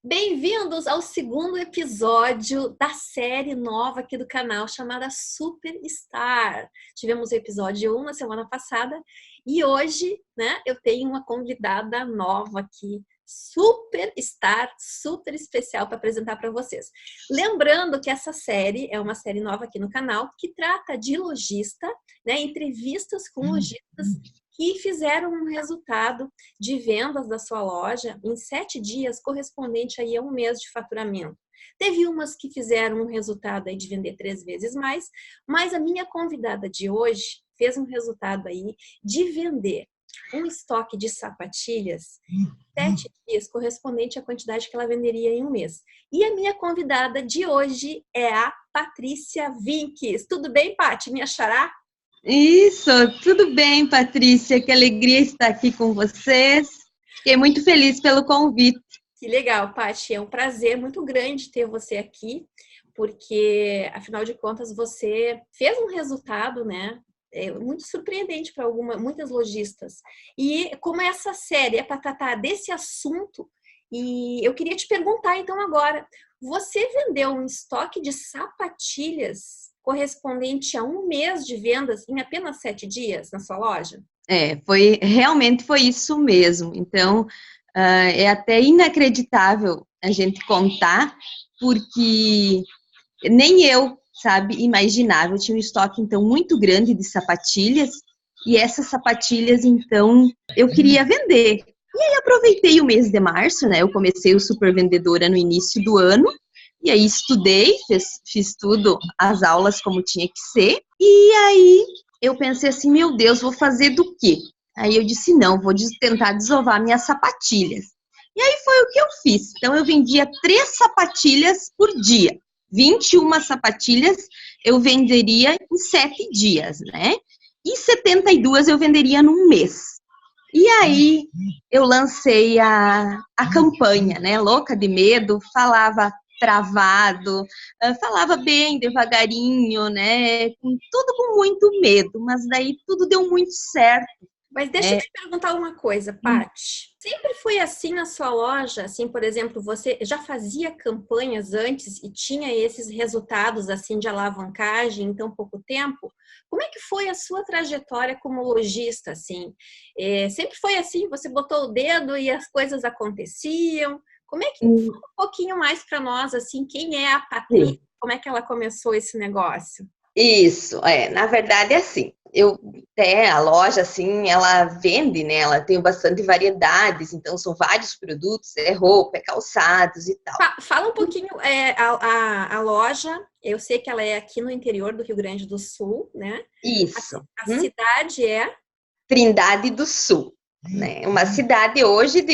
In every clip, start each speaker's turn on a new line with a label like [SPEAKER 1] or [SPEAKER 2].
[SPEAKER 1] Bem-vindos ao segundo episódio da série nova aqui do canal, chamada Superstar. Tivemos o episódio 1 na semana passada e hoje, eu tenho uma convidada nova aqui, Superstar, super especial para apresentar para vocês. Lembrando que essa série é uma série nova aqui no canal que trata de lojista, entrevistas com lojistas que fizeram um resultado de vendas da sua loja em 7 dias, correspondente aí a um mês de faturamento. Teve umas que fizeram um resultado aí de vender 3 vezes mais, mas a minha convidada de hoje fez um resultado aí de vender um estoque de sapatilhas 7 dias, correspondente à quantidade que ela venderia em um mês. E a minha convidada de hoje é a Patrícia Vinques. Tudo bem, Paty? Minha xará?
[SPEAKER 2] Isso, tudo bem, Patrícia, que alegria estar aqui com vocês. Fiquei muito feliz pelo convite.
[SPEAKER 1] Que legal, Paty, é um prazer muito grande ter você aqui, porque, afinal de contas, você fez um resultado, muito surpreendente para muitas lojistas. E como essa série é para tratar desse assunto, e eu queria te perguntar, então, agora, você vendeu um estoque de sapatilhas correspondente a um mês de vendas em apenas 7 dias na sua loja?
[SPEAKER 2] Realmente foi isso mesmo. Então, é até inacreditável a gente contar, porque nem eu, imaginava. Eu tinha um estoque, então, muito grande de sapatilhas, e essas sapatilhas, então, eu queria vender. E aí, aproveitei o mês de março, Eu comecei o Super Vendedora no início do ano, e aí estudei, fiz tudo, as aulas como tinha que ser. E aí eu pensei assim, meu Deus, vou fazer do quê? Aí eu disse, não, vou tentar desovar minhas sapatilhas. E aí foi o que eu fiz. Então eu vendia 3 sapatilhas por dia. 21 sapatilhas eu venderia em 7 dias, E 72 eu venderia num mês. E aí eu lancei a campanha, Louca de Medo, falava travado, falava bem devagarinho, tudo com muito medo, mas daí tudo deu muito certo.
[SPEAKER 1] Mas deixa eu te perguntar uma coisa, Paty. Sempre foi assim na sua loja? Assim, por exemplo, você já fazia campanhas antes e tinha esses resultados assim de alavancagem em tão pouco tempo? Como é que foi a sua trajetória como lojista, assim? Sempre foi assim? Você botou o dedo e as coisas aconteciam? Como é que fala um pouquinho mais para nós, assim, quem é a Patrícia? Como é que ela começou esse negócio?
[SPEAKER 2] Isso, na verdade é assim, a loja, assim, ela vende, ela tem bastante variedades, então são vários produtos, roupa, calçados e tal.
[SPEAKER 1] Fala um pouquinho, a loja, eu sei que ela é aqui no interior do Rio Grande do Sul,
[SPEAKER 2] Isso.
[SPEAKER 1] A cidade é?
[SPEAKER 2] Trindade do Sul, Uma cidade hoje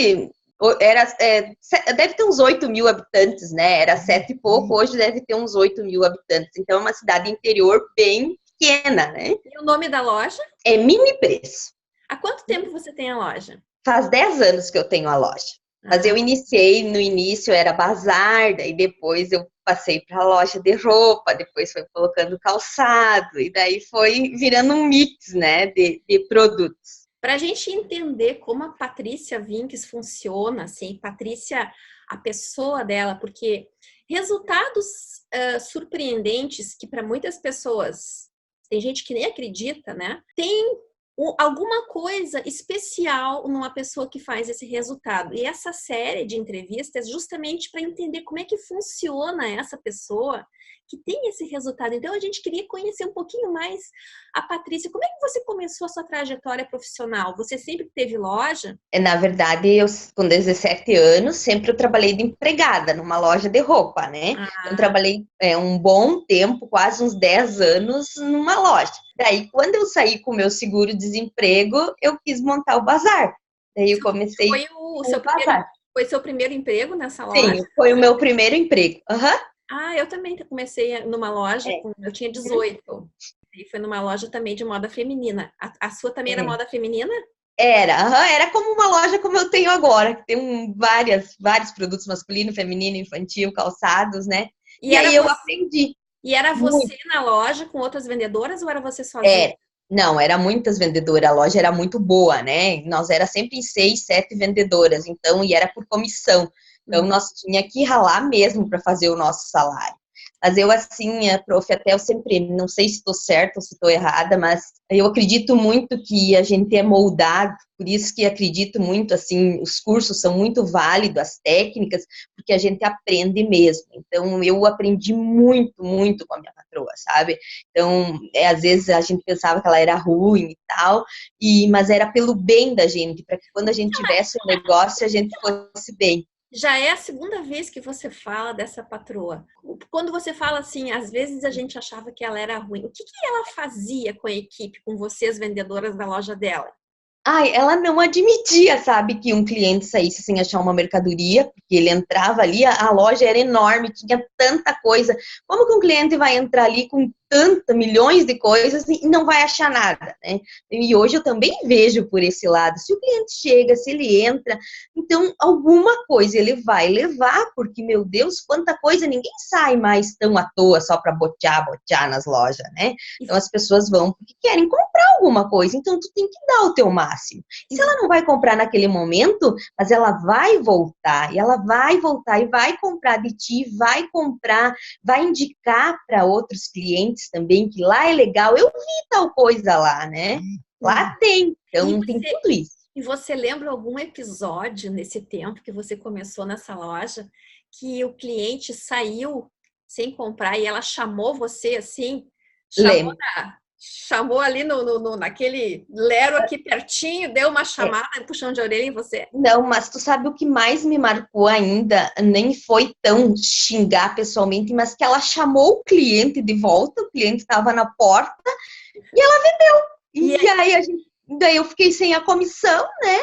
[SPEAKER 2] deve ter uns 8 mil habitantes, Era 7 e pouco, hoje deve ter uns 8 mil habitantes. Então, é uma cidade interior bem pequena,
[SPEAKER 1] E o nome da loja?
[SPEAKER 2] É Mini Preço.
[SPEAKER 1] Há quanto tempo você tem a loja?
[SPEAKER 2] Faz 10 anos que eu tenho a loja. Mas eu iniciei, no início era bazar, daí depois eu passei para a loja de roupa, depois foi colocando calçado, e daí foi virando um mix, de produtos.
[SPEAKER 1] Para a gente entender como a Patrícia Vinques funciona, assim, Patrícia, a pessoa dela, porque resultados surpreendentes que para muitas pessoas, tem gente que nem acredita, tem alguma coisa especial numa pessoa que faz esse resultado. E essa série de entrevistas é justamente para entender como é que funciona essa pessoa que tem esse resultado. Então, a gente queria conhecer um pouquinho mais a Patrícia. Como é que você começou a sua trajetória profissional? Você sempre teve loja?
[SPEAKER 2] Na verdade, eu com 17 anos, sempre eu trabalhei de empregada numa loja de roupa, Então, trabalhei um bom tempo, quase uns 10 anos, numa loja. Daí, quando eu saí com o meu seguro-desemprego, eu quis montar o bazar. Daí, eu comecei
[SPEAKER 1] Foi seu primeiro emprego nessa loja?
[SPEAKER 2] Sim, foi o meu primeiro emprego.
[SPEAKER 1] Eu também comecei numa loja, eu tinha 18. E foi numa loja também de moda feminina. A sua também era moda feminina?
[SPEAKER 2] Era como uma loja como eu tenho agora, que tem vários produtos masculino, feminino, infantil, calçados, E aí eu aprendi.
[SPEAKER 1] E era você na loja com outras vendedoras ou era você sozinha?
[SPEAKER 2] Não, era muitas vendedoras, a loja era muito boa, Nós era sempre em 6, 7 vendedoras, então, e era por comissão. Então, nós tinha que ralar mesmo para fazer o nosso salário. Mas eu, assim, prof, até eu sempre, não sei se estou certa ou se estou errada, mas eu acredito muito que a gente é moldado, por isso que acredito muito, assim, os cursos são muito válidos, as técnicas, porque a gente aprende mesmo. Então, eu aprendi muito, muito com a minha patroa, sabe? Então, às vezes a gente pensava que ela era ruim e tal, mas era pelo bem da gente, para que quando a gente tivesse um negócio, a gente fosse bem.
[SPEAKER 1] Já é a segunda vez que você fala dessa patroa. Quando você fala assim, às vezes a gente achava que ela era ruim. O que ela fazia com a equipe, com vocês, vendedoras da loja dela?
[SPEAKER 2] Ai, ela não admitia, sabe, que um cliente saísse sem achar uma mercadoria, porque ele entrava ali, a loja era enorme, tinha tanta coisa. Como que um cliente vai entrar ali com milhões de coisas e não vai achar nada, né? E hoje eu também vejo por esse lado. Se o cliente chega, se ele entra, então alguma coisa ele vai levar, porque, meu Deus, quanta coisa, ninguém sai mais tão à toa só para botear nas lojas, né? Então as pessoas vão porque querem comprar alguma coisa, então tu tem que dar o teu máximo. E se ela não vai comprar naquele momento, mas ela vai voltar, e ela vai voltar e vai comprar de ti, vai comprar, vai indicar para outros clientes também, que lá é legal, eu vi tal coisa lá, né? Lá tem, então tem tudo isso.
[SPEAKER 1] E você lembra algum episódio nesse tempo que você começou nessa loja, que o cliente saiu sem comprar e ela chamou você assim? Chamou ali naquele lero aqui pertinho, deu uma chamada, puxão de orelha em você?
[SPEAKER 2] Não, mas tu sabe o que mais me marcou ainda? Nem foi tão xingar pessoalmente, mas que ela chamou o cliente de volta, o cliente estava na porta e ela vendeu. E aí daí eu fiquei sem a comissão, né?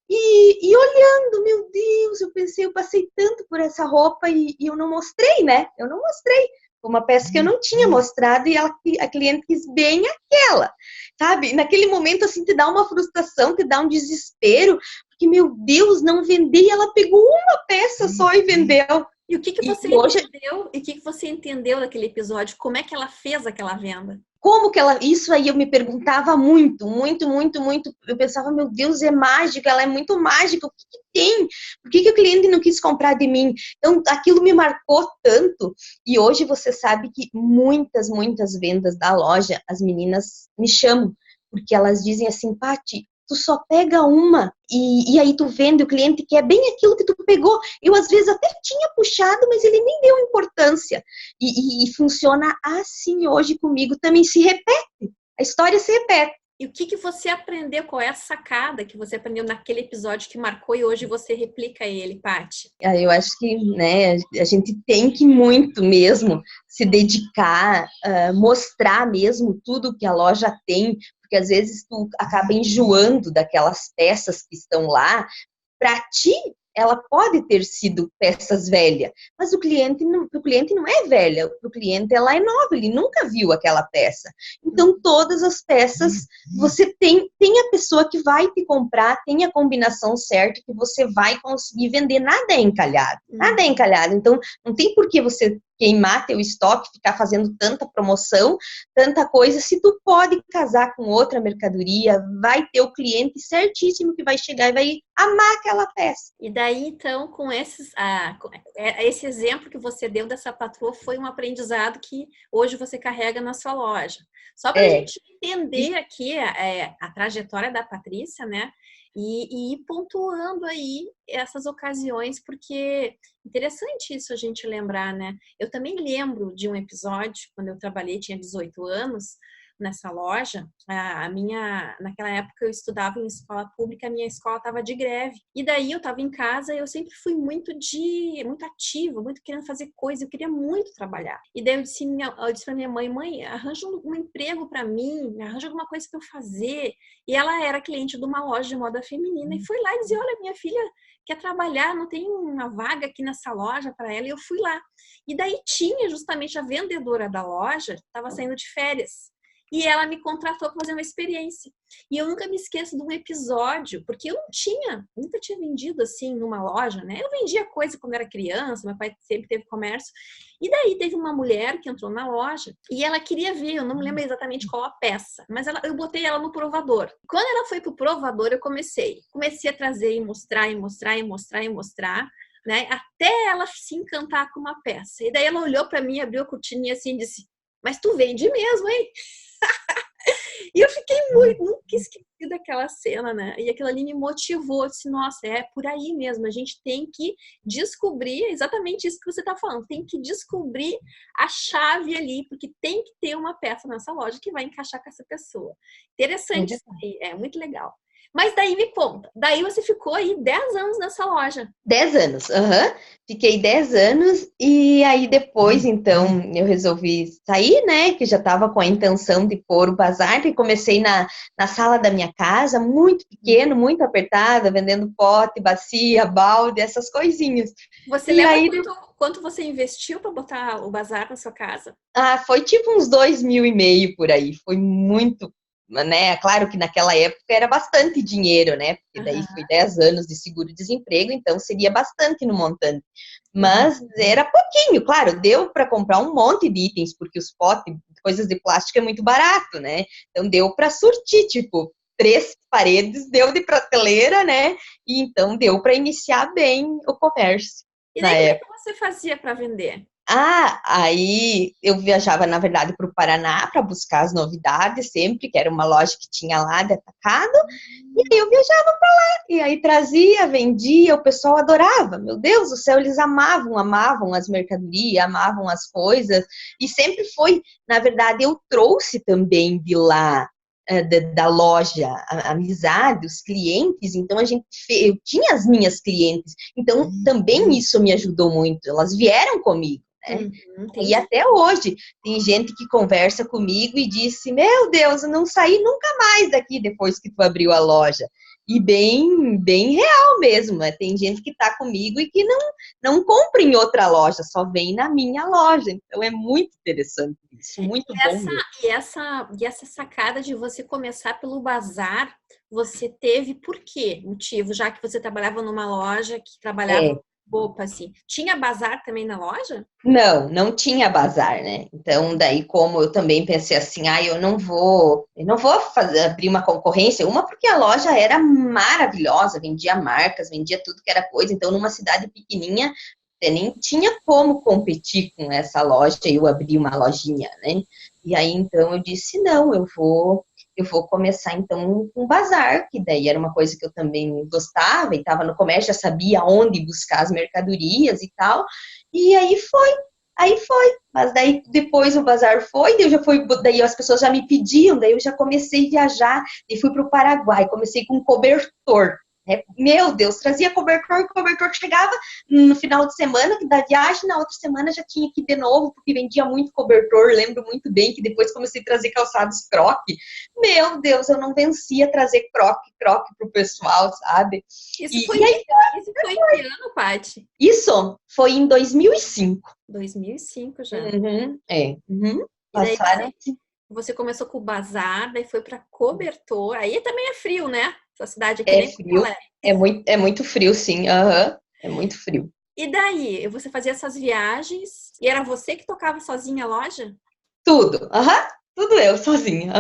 [SPEAKER 2] E olhando, meu Deus, eu passei tanto por essa roupa e eu não mostrei, né? Eu não mostrei. Foi uma peça que eu não tinha mostrado e a cliente quis bem aquela, sabe? Naquele momento, assim, te dá uma frustração, te dá um desespero, porque, meu Deus, não vendi, ela pegou uma peça só e vendeu.
[SPEAKER 1] E o que você entendeu? E o que você entendeu daquele episódio? Como é que ela fez aquela venda?
[SPEAKER 2] Como que ela... Isso aí eu me perguntava muito, muito, muito, muito. Eu pensava, meu Deus, é mágica, ela é muito mágica. O que tem? Por que o cliente não quis comprar de mim? Então, aquilo me marcou tanto. E hoje você sabe que muitas, muitas vendas da loja, as meninas me chamam, porque elas dizem assim, Paty, tu só pega uma e aí tu vende, o cliente quer bem aquilo que tu pegou. Eu, às vezes, até tinha puxado, mas ele nem deu importância. E funciona assim hoje comigo, também se repete. A história se repete.
[SPEAKER 1] E o que você aprendeu? Qual é a sacada que você aprendeu naquele episódio que marcou e hoje você replica ele, Paty?
[SPEAKER 2] Eu acho que, né, a gente tem que muito mesmo se dedicar, mostrar mesmo tudo que a loja tem, porque às vezes tu acaba enjoando daquelas peças que estão lá. Para ti, ela pode ter sido peças velhas, mas o cliente não é velha, o cliente ela é nova, ele nunca viu aquela peça. Então, todas as peças, você tem a pessoa que vai te comprar, tem a combinação certa que você vai conseguir vender, nada é encalhado, nada é encalhado. Então, não tem por que você queimar teu estoque, ficar fazendo tanta promoção, tanta coisa, se tu pode casar com outra mercadoria, vai ter o cliente certíssimo que vai chegar e vai amar aquela peça.
[SPEAKER 1] E daí, então, com esse exemplo que você deu dessa patroa foi um aprendizado que hoje você carrega na sua loja. Só para a gente entender aqui a trajetória da Patrícia, né? E ir pontuando aí essas ocasiões, porque interessante isso a gente lembrar, né? Eu também lembro de um episódio, quando eu trabalhei, tinha 18 anos, nessa loja, naquela época eu estudava em escola pública, a minha escola estava de greve. E daí eu estava em casa e eu sempre fui muito ativa, muito querendo fazer coisa, eu queria muito trabalhar. E daí eu disse para minha mãe, arranja um emprego para mim, arranja alguma coisa para eu fazer. E ela era cliente de uma loja de moda feminina e fui lá e disse, olha, minha filha quer trabalhar, não tem uma vaga aqui nessa loja para ela, e eu fui lá. E daí tinha justamente a vendedora da loja, estava saindo de férias. E ela me contratou para fazer uma experiência. E eu nunca me esqueço de um episódio, porque eu nunca tinha vendido assim numa loja, né? Eu vendia coisa quando era criança, meu pai sempre teve comércio. E daí teve uma mulher que entrou na loja e ela queria ver, eu não me lembro exatamente qual a peça, mas eu botei ela no provador. Quando ela foi pro provador, eu comecei a trazer e mostrar. né? Até ela se encantar com uma peça. E daí ela olhou para mim, abriu a cortininha assim e disse: mas tu vende mesmo, hein? E eu fiquei nunca esqueci daquela cena, né? E aquilo ali me motivou, eu disse, nossa, é por aí mesmo, a gente tem que descobrir exatamente isso que você está falando, tem que descobrir a chave ali, porque tem que ter uma peça nessa loja que vai encaixar com essa pessoa. Interessante isso aí, é muito legal. Mas daí me conta, daí você ficou aí 10 anos nessa loja.
[SPEAKER 2] 10 anos, Fiquei 10 anos e aí depois, então, eu resolvi sair, né? Que já estava com a intenção de pôr o bazar e comecei na sala da minha casa, muito pequeno, muito apertada, vendendo pote, bacia, balde, essas coisinhas.
[SPEAKER 1] Você
[SPEAKER 2] E
[SPEAKER 1] lembra
[SPEAKER 2] aí,
[SPEAKER 1] quanto você investiu para botar o bazar na sua casa?
[SPEAKER 2] foi tipo uns 2.500 por aí, foi muito, né? Claro que naquela época era bastante dinheiro, né? Porque daí foi 10 anos de seguro-desemprego, então seria bastante no montante. Mas era pouquinho, claro, deu para comprar um monte de itens, porque os potes, coisas de plástico é muito barato, né? Então deu para surtir, tipo, 3 paredes, deu de prateleira, né? E então deu para iniciar bem o comércio
[SPEAKER 1] E
[SPEAKER 2] na
[SPEAKER 1] daí como é
[SPEAKER 2] época.
[SPEAKER 1] que você fazia para vender?
[SPEAKER 2] Aí eu viajava, na verdade, para o Paraná para buscar as novidades sempre, que era uma loja que tinha lá de atacado, e aí eu viajava para lá, e aí trazia, vendia, o pessoal adorava, meu Deus do céu, eles amavam as mercadorias, amavam as coisas, e sempre foi, na verdade, eu trouxe também de lá, da loja, a amizade, os clientes, então eu tinha as minhas clientes, então também isso me ajudou muito, elas vieram comigo. Né? E
[SPEAKER 1] Entendi.
[SPEAKER 2] até hoje tem gente que conversa comigo e disse: meu Deus, eu não saí nunca mais daqui depois que tu abriu a loja. E bem real mesmo, né? Tem gente que está comigo e que não compra em outra loja, só vem na minha loja. Então é muito interessante isso, muito bom
[SPEAKER 1] Essa,
[SPEAKER 2] mesmo.
[SPEAKER 1] e essa sacada de você começar pelo bazar, você teve por quê? Motivo, já que você trabalhava numa loja que trabalhava
[SPEAKER 2] É,
[SPEAKER 1] roupa, assim. Tinha bazar também na loja?
[SPEAKER 2] não tinha bazar, né? Então, daí, como eu também pensei assim, eu não vou abrir uma concorrência, uma porque a loja era maravilhosa, vendia marcas, vendia tudo que era coisa, então, numa cidade pequenininha, nem tinha como competir com essa loja, eu abri uma lojinha, né? E aí, então, eu disse, não, eu vou começar, então, com bazar, que daí era uma coisa que eu também gostava, e estava no comércio, já sabia onde buscar as mercadorias e tal, e aí foi, mas daí depois o bazar foi, daí as pessoas já me pediam, daí eu já comecei a viajar e fui para o Paraguai, comecei com cobertor, né? Meu Deus, trazia cobertor que chegava no final de semana da viagem, na outra semana já tinha que ir de novo, porque vendia muito cobertor, lembro muito bem que depois comecei a trazer calçados croque, meu Deus, eu não vencia trazer croque pro pessoal, sabe?
[SPEAKER 1] Isso foi,
[SPEAKER 2] E aí,
[SPEAKER 1] isso foi em que ano, Paty?
[SPEAKER 2] isso foi em 2005.
[SPEAKER 1] 2005 já.
[SPEAKER 2] Uhum.
[SPEAKER 1] E daí
[SPEAKER 2] Passaram.
[SPEAKER 1] você começou com o bazar, daí foi para cobertor. Aí também é frio, né? Sua cidade aqui
[SPEAKER 2] É
[SPEAKER 1] nem Porto
[SPEAKER 2] frio,
[SPEAKER 1] Alegre.
[SPEAKER 2] é muito frio, sim, é muito frio.
[SPEAKER 1] E daí, você fazia essas viagens e era você que tocava sozinha a loja?
[SPEAKER 2] Tudo, tudo eu sozinha,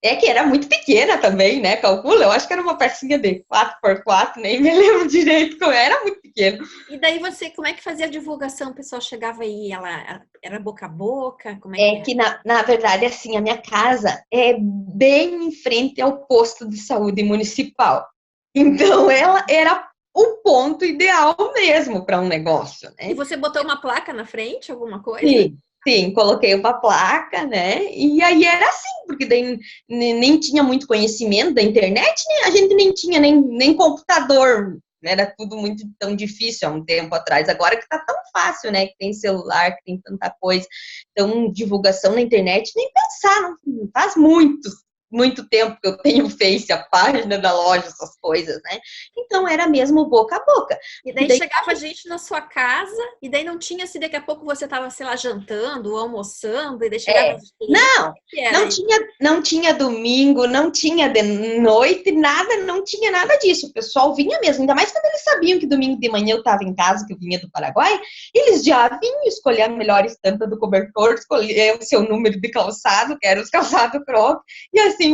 [SPEAKER 2] É que era muito pequena também, né? Calcula, eu acho que era uma pecinha de 4x4, nem me lembro direito como era muito pequeno.
[SPEAKER 1] E daí você, como é que fazia a divulgação? O pessoal chegava aí, ela era boca a boca? Como é que
[SPEAKER 2] É
[SPEAKER 1] era?
[SPEAKER 2] que, na verdade, assim, a minha casa é bem em frente ao posto de saúde municipal. Então, ela era o ponto ideal mesmo para um negócio,
[SPEAKER 1] E
[SPEAKER 2] né?
[SPEAKER 1] você botou uma placa na frente, alguma coisa?
[SPEAKER 2] Sim, sim, coloquei uma placa, né? E aí era assim, porque daí nem tinha muito conhecimento da internet, né? A gente nem tinha nem computador, né? Era tudo muito tão difícil há um tempo atrás. Agora que tá tão fácil, né? Que tem celular, que tem tanta coisa. Então, divulgação na internet, nem pensar, não faz muito tempo que eu tenho o Face, a página da loja, essas coisas, né? Então era mesmo boca a boca.
[SPEAKER 1] E
[SPEAKER 2] E
[SPEAKER 1] daí
[SPEAKER 2] daí
[SPEAKER 1] chegava gente na sua casa, e daí não tinha se daqui a pouco você estava, sei lá, jantando ou almoçando, e daí chegava
[SPEAKER 2] é,
[SPEAKER 1] gente.
[SPEAKER 2] não,
[SPEAKER 1] O que era
[SPEAKER 2] não
[SPEAKER 1] isso?
[SPEAKER 2] tinha, não tinha domingo, não tinha de noite, nada, não tinha nada disso. O pessoal vinha mesmo, ainda mais quando eles sabiam que domingo de manhã eu estava em casa, que eu vinha do Paraguai, eles já vinham escolher a melhor estampa do cobertor, escolher o seu número de calçado, que era os calçados croc, e assim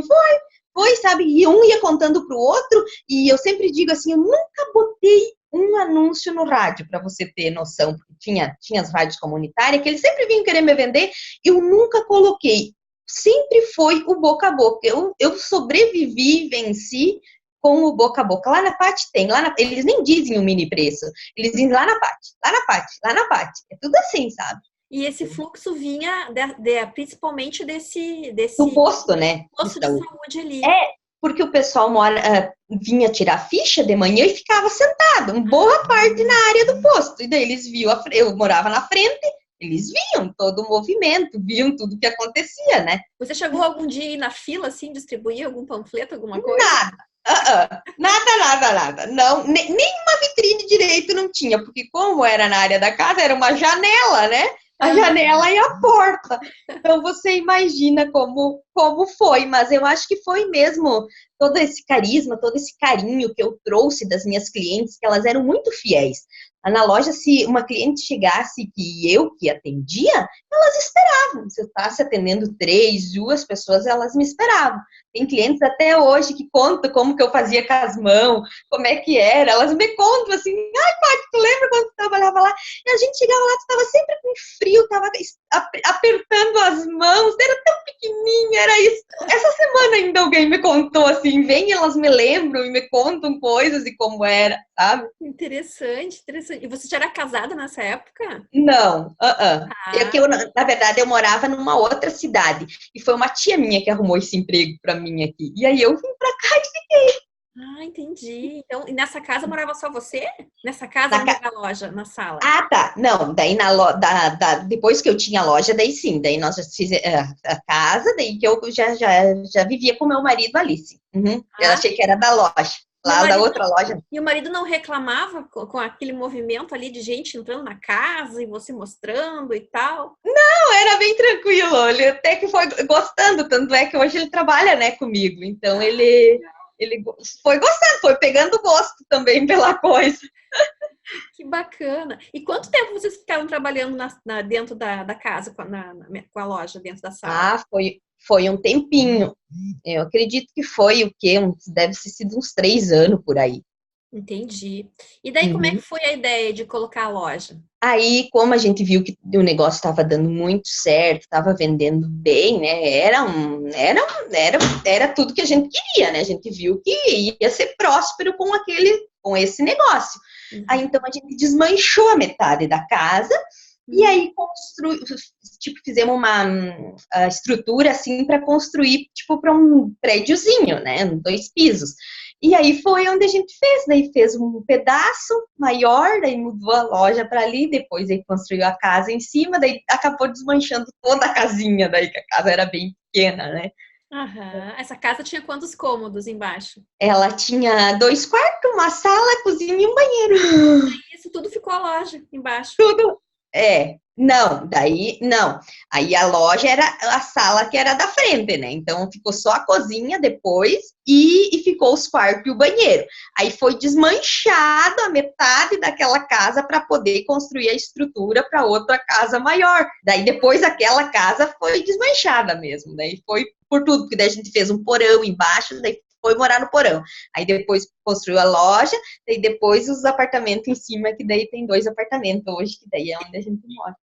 [SPEAKER 2] foi, sabe? E um ia contando pro outro, e eu sempre digo assim, eu nunca botei um anúncio no rádio, para você ter noção, porque tinha as rádios comunitárias, que eles sempre vinham querer me vender, eu nunca coloquei. Sempre foi o boca a boca. Eu sobrevivi, venci com o boca a boca. Lá na Pati tem, eles nem dizem o mini preço, eles dizem lá na Pati, lá na Pati, lá na Pati. É tudo assim, sabe?
[SPEAKER 1] E esse fluxo vinha principalmente desse
[SPEAKER 2] Do posto, né?
[SPEAKER 1] posto de saúde ali.
[SPEAKER 2] Porque o pessoal vinha tirar ficha de manhã e ficava sentado, boa parte na área do posto. E daí eles viam, eu morava na frente, eles viam todo o movimento, viam tudo que acontecia, né?
[SPEAKER 1] Você chegou algum dia aí na fila, assim, distribuir algum panfleto, alguma coisa?
[SPEAKER 2] Nada. Não, nem uma vitrine direito não tinha, porque como era na área da casa, era uma janela, né? A janela e a porta. Então você imagina como foi, mas eu acho que foi mesmo todo esse carisma, todo esse carinho que eu trouxe das minhas clientes, que elas eram muito fiéis. Na loja, se uma cliente chegasse que eu que atendia, elas esperavam. Se eu estivesse atendendo 3, 2 pessoas, elas me esperavam. Tem clientes até hoje que contam como que eu fazia com as mãos, como é que era. Elas me contam assim, ai, Paty, tu lembra quando tu trabalhava lá? E a gente chegava lá, tu estava sempre com frio, estava apertando as mãos, era tão pequenininha, era isso. Essa semana ainda alguém me contou assim, vem, elas me lembram e me contam coisas e como era, sabe?
[SPEAKER 1] Interessante. E você já era casada nessa época?
[SPEAKER 2] Não. Na verdade, eu morava numa outra cidade. E foi uma tia minha que arrumou esse emprego pra mim aqui. E aí eu vim pra cá e fiquei.
[SPEAKER 1] Entendi. Então, e nessa casa morava só você? Nessa casa onde era a loja, na sala?
[SPEAKER 2] Tá. Não, daí depois que eu tinha a loja, daí sim. Daí nós já fizemos a casa, daí que eu já vivia com meu marido ali, sim. Eu achei que era da loja. Lá da outra loja.
[SPEAKER 1] E o marido não reclamava com aquele movimento ali de gente entrando na casa e você mostrando e tal?
[SPEAKER 2] Não, era bem tranquilo. Ele até que foi gostando, tanto é que hoje ele trabalha, né, comigo. Então ele foi gostando, foi pegando gosto também pela coisa.
[SPEAKER 1] Que bacana. E quanto tempo vocês ficaram trabalhando dentro da casa, com a loja, dentro da sala?
[SPEAKER 2] Foi um tempinho. Eu acredito que foi o quê? Deve ter sido uns 3 anos por aí.
[SPEAKER 1] Entendi. E daí, como é que foi a ideia de colocar a loja?
[SPEAKER 2] Aí, como a gente viu que o negócio estava dando muito certo, estava vendendo bem, né? Era tudo que a gente queria, né? A gente viu que ia ser próspero com esse negócio. Aí, então, a gente desmanchou a metade da casa e aí fizemos uma estrutura assim para construir, tipo, para um prédiozinho, né? 2 pisos. E aí foi onde a gente fez, daí fez um pedaço maior, daí mudou a loja para ali, depois aí construiu a casa em cima, daí acabou desmanchando toda a casinha, daí que a casa era bem pequena, né?
[SPEAKER 1] Essa casa tinha quantos cômodos embaixo?
[SPEAKER 2] Ela tinha 2 quartos, uma sala, cozinha e um banheiro.
[SPEAKER 1] Isso tudo ficou a loja embaixo.
[SPEAKER 2] Tudo. Não. Aí a loja era a sala que era da frente, né? Então ficou só a cozinha depois e ficou os quartos e o banheiro. Aí foi desmanchado a metade daquela casa para poder construir a estrutura para outra casa maior. Daí depois aquela casa foi desmanchada mesmo. Daí foi por tudo, porque daí a gente fez um porão embaixo, daí foi morar no porão. Aí depois construiu a loja, e depois os apartamentos em cima, que daí tem 2 apartamentos hoje, que daí é onde a gente mora.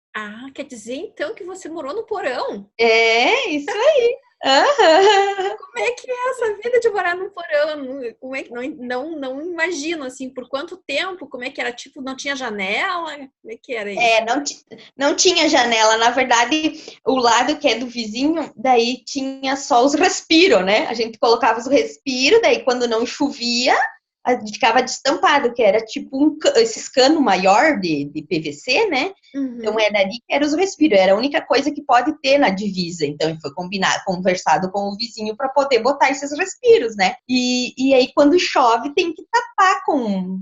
[SPEAKER 1] Quer dizer então que você morou no porão?
[SPEAKER 2] É, isso aí.
[SPEAKER 1] Como é que é essa vida de morar no porão? Como é que não imagino assim, por quanto tempo? Como é que era? Tipo, não tinha janela? Como é que era isso?
[SPEAKER 2] Não tinha janela. Na verdade, o lado que é do vizinho, daí tinha só os respiros, né? A gente colocava os respiros, daí quando não chovia, a gente ficava destampado, que era tipo esses cano maior de PVC, né? Então era ali que era os respiros, era a única coisa que pode ter na divisa. Então foi conversado com o vizinho para poder botar esses respiros, né? E aí quando chove tem que tapar com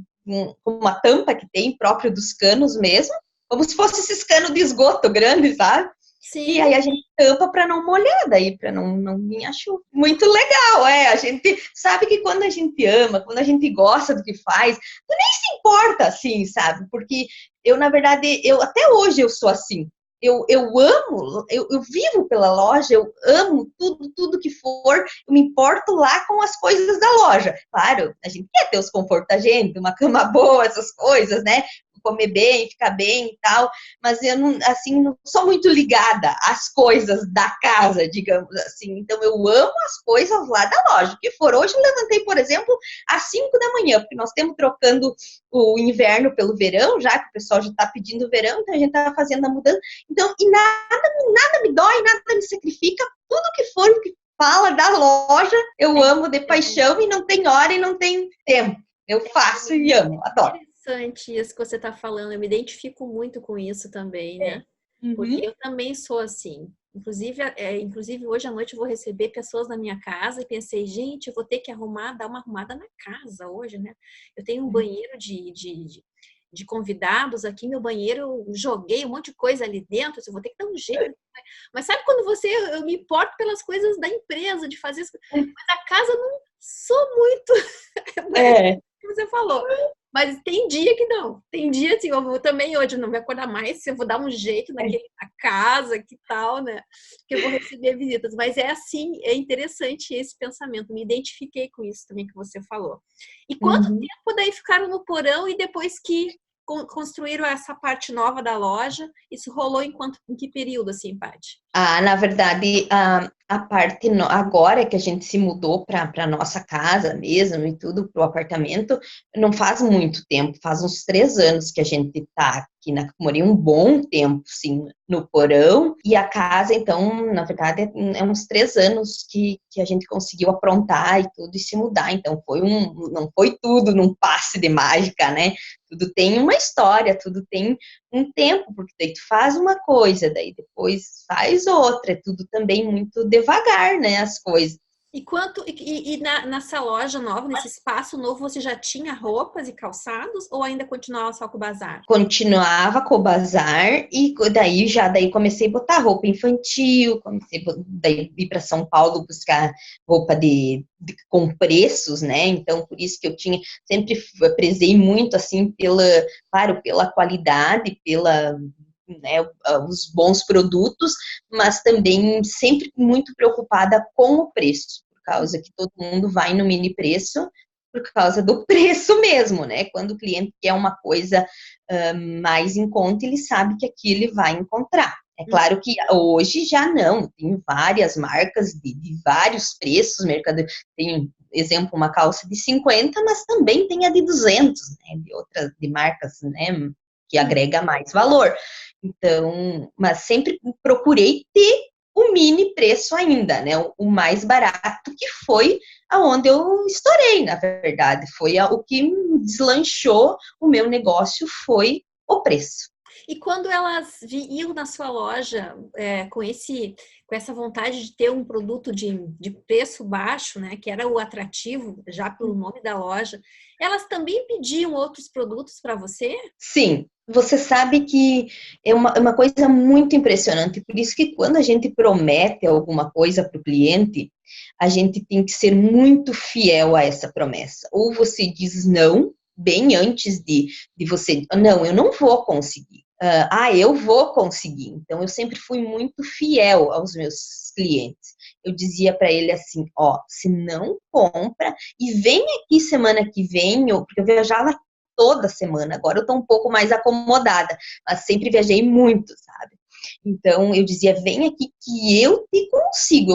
[SPEAKER 2] uma tampa que tem próprio dos canos mesmo, como se fosse esses canos de esgoto grande, sabe?
[SPEAKER 1] Sim.
[SPEAKER 2] E aí a gente tampa para não molhar, daí para não vir a chuva. Muito legal, a gente sabe que quando a gente ama, quando a gente gosta do que faz, tu nem se importa assim, sabe? Porque eu, na verdade, até hoje eu sou assim. eu amo, eu vivo pela loja, eu amo tudo que for, eu me importo lá com as coisas da loja. Claro, a gente quer ter os confortos da gente, uma cama boa, essas coisas, né? Comer bem, ficar bem e tal, mas eu não, assim, não sou muito ligada às coisas da casa, digamos assim. Então, eu amo as coisas lá da loja. O que for, hoje eu levantei, por exemplo, às 5 da manhã, porque nós estamos trocando o inverno pelo verão, já que o pessoal já está pedindo verão, então a gente está fazendo a mudança. Então, e nada me dói, nada me sacrifica, tudo que for o que fala da loja, eu amo de paixão e não tem hora e não tem tempo. Eu faço e amo, adoro.
[SPEAKER 1] Interessante isso que você está falando, eu me identifico muito com isso também, né? Porque eu também sou assim. Inclusive, hoje à noite eu vou receber pessoas na minha casa e pensei, gente, eu vou ter que dar uma arrumada na casa hoje, né? Eu tenho um banheiro de convidados aqui, meu banheiro, eu joguei um monte de coisa ali dentro, eu vou ter que dar um jeito. Mas sabe quando eu me importo pelas coisas da empresa, de fazer as coisas, mas a casa eu não sou muito. Que você falou. Mas tem dia que não. Tem dia assim, eu vou também hoje não vou acordar mais, eu vou dar um jeito na casa, que tal, né? Que eu vou receber visitas. Mas é assim, é interessante esse pensamento. Me identifiquei com isso também que você falou. E quanto tempo daí ficaram no porão e depois que construíram essa parte nova da loja, isso rolou em que período, assim, Paty?
[SPEAKER 2] Na verdade, a parte agora que a gente se mudou para nossa casa mesmo e tudo, para o apartamento, não faz muito tempo, faz uns 3 anos que a gente está aqui morei um bom tempo, sim, no porão, e a casa, então, na verdade, é uns 3 anos que a gente conseguiu aprontar e tudo e se mudar, então não foi tudo num passe de mágica, né? Tudo tem uma história, tudo tem um tempo, porque daí tu faz uma coisa, daí depois faz outra, é tudo também muito devagar, né, as coisas.
[SPEAKER 1] E nessa loja nova, nesse espaço novo, você já tinha roupas e calçados ou ainda continuava só com o bazar?
[SPEAKER 2] Continuava com o bazar e daí comecei a botar roupa infantil, comecei daí ir para São Paulo buscar roupa com preços, né? Então por isso que eu sempre prezei muito assim claro, pela qualidade, né, os bons produtos, mas também sempre muito preocupada com o preço, por causa que todo mundo vai no mini preço, por causa do preço mesmo, né? Quando o cliente quer uma coisa mais em conta, ele sabe que aqui ele vai encontrar. É claro que hoje já não, tem várias marcas de vários preços, tem, exemplo, uma calça de 50, mas também tem a de 200, né? De marcas, né? Que agrega mais valor. Então, mas sempre procurei ter o mini preço ainda, né? O mais barato, que foi aonde eu estourei, na verdade. Foi o que me deslanchou o meu negócio, foi o preço.
[SPEAKER 1] E quando elas iam na sua loja com essa vontade de ter um produto de preço baixo, né, que era o atrativo, já pelo nome da loja, elas também pediam outros produtos para você?
[SPEAKER 2] Sim, você sabe que é uma coisa muito impressionante, por isso que quando a gente promete alguma coisa para o cliente, a gente tem que ser muito fiel a essa promessa. Ou você diz não, bem antes de você, não, eu não vou conseguir. Eu vou conseguir. Então, eu sempre fui muito fiel aos meus clientes. Eu dizia para ele assim, se não compra, e vem aqui semana que vem, porque eu viajava toda semana, agora eu tô um pouco mais acomodada, mas sempre viajei muito, sabe? Então, eu dizia, vem aqui que eu te consigo,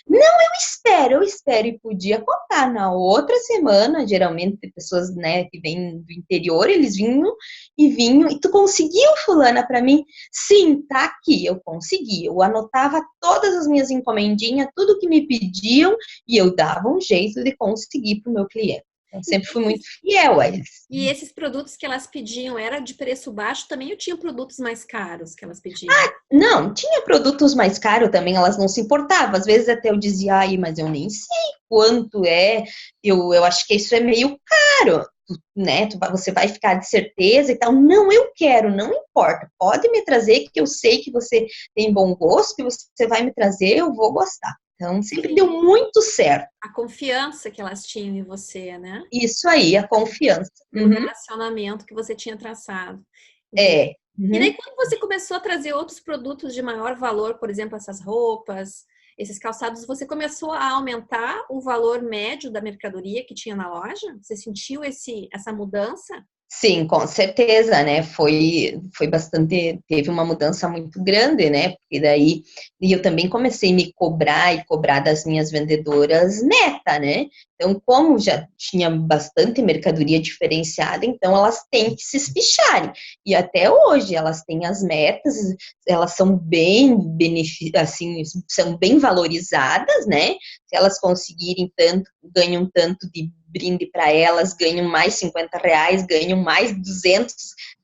[SPEAKER 2] não, eu espero, e podia contar, na outra semana, geralmente, pessoas, né, que vêm do interior, eles vinham, e tu conseguiu, fulana, para mim? Sim, tá aqui, eu consegui, eu anotava todas as minhas encomendinhas, tudo que me pediam, e eu dava um jeito de conseguir pro meu cliente. Eu sempre fui muito fiel a eles.
[SPEAKER 1] E esses produtos que elas pediam era de preço baixo também ou tinha produtos mais caros que elas pediam?
[SPEAKER 2] Não, tinha produtos mais caros também, elas não se importavam. Às vezes até eu dizia, mas eu nem sei quanto é, eu acho que isso é meio caro, né? Você vai ficar de certeza e tal. Não, eu quero, não importa. Pode me trazer, que eu sei que você tem bom gosto, que você vai me trazer, eu vou gostar. Então, sempre deu muito certo.
[SPEAKER 1] A confiança que elas tinham em você, né?
[SPEAKER 2] Isso aí, a confiança.
[SPEAKER 1] O relacionamento que você tinha traçado. E daí, quando você começou a trazer outros produtos de maior valor, por exemplo, essas roupas, esses calçados, você começou a aumentar o valor médio da mercadoria que tinha na loja? Você sentiu essa mudança?
[SPEAKER 2] Sim, com certeza, né? Foi bastante, teve uma mudança muito grande, né? Porque daí e eu também comecei a me cobrar e cobrar das minhas vendedoras meta, né? Então, como já tinha bastante mercadoria diferenciada, então elas têm que se espicharem. E até hoje elas têm as metas, elas são bem assim, são bem valorizadas, né? Se elas conseguirem tanto, ganham tanto de brinde para elas, ganham mais R$ 50, ganham mais 200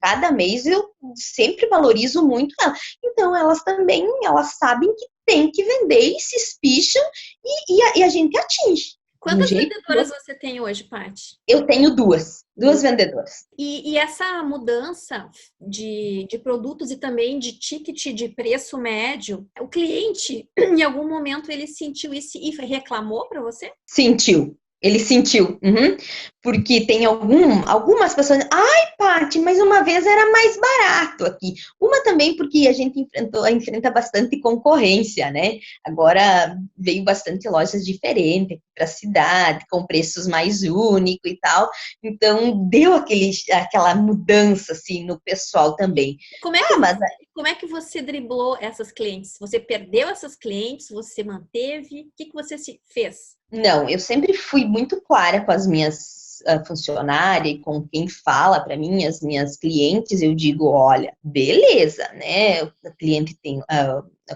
[SPEAKER 2] cada mês, eu sempre valorizo muito ela. Então, elas também, elas sabem que tem que vender e se espicham e a gente atinge.
[SPEAKER 1] Quantas vendedoras você tem hoje, Paty?
[SPEAKER 2] Eu tenho duas vendedoras.
[SPEAKER 1] E essa mudança de produtos e também de ticket de preço médio, o cliente, em algum momento, ele sentiu isso e reclamou para você?
[SPEAKER 2] Sentiu. Ele sentiu, porque tem algumas pessoas, ai, Paty, mas uma vez era mais barato aqui. Uma também porque a gente enfrenta bastante concorrência, né? Agora veio bastante lojas diferentes para a cidade, com preços mais únicos e tal. Então, deu aquela mudança, assim, no pessoal também.
[SPEAKER 1] Como é que você driblou essas clientes? Você perdeu essas clientes? Você manteve? O que você fez?
[SPEAKER 2] Não, eu sempre fui muito clara com as minhas funcionárias e com quem fala para mim, as minhas clientes, eu digo, olha, beleza, né? O cliente tem,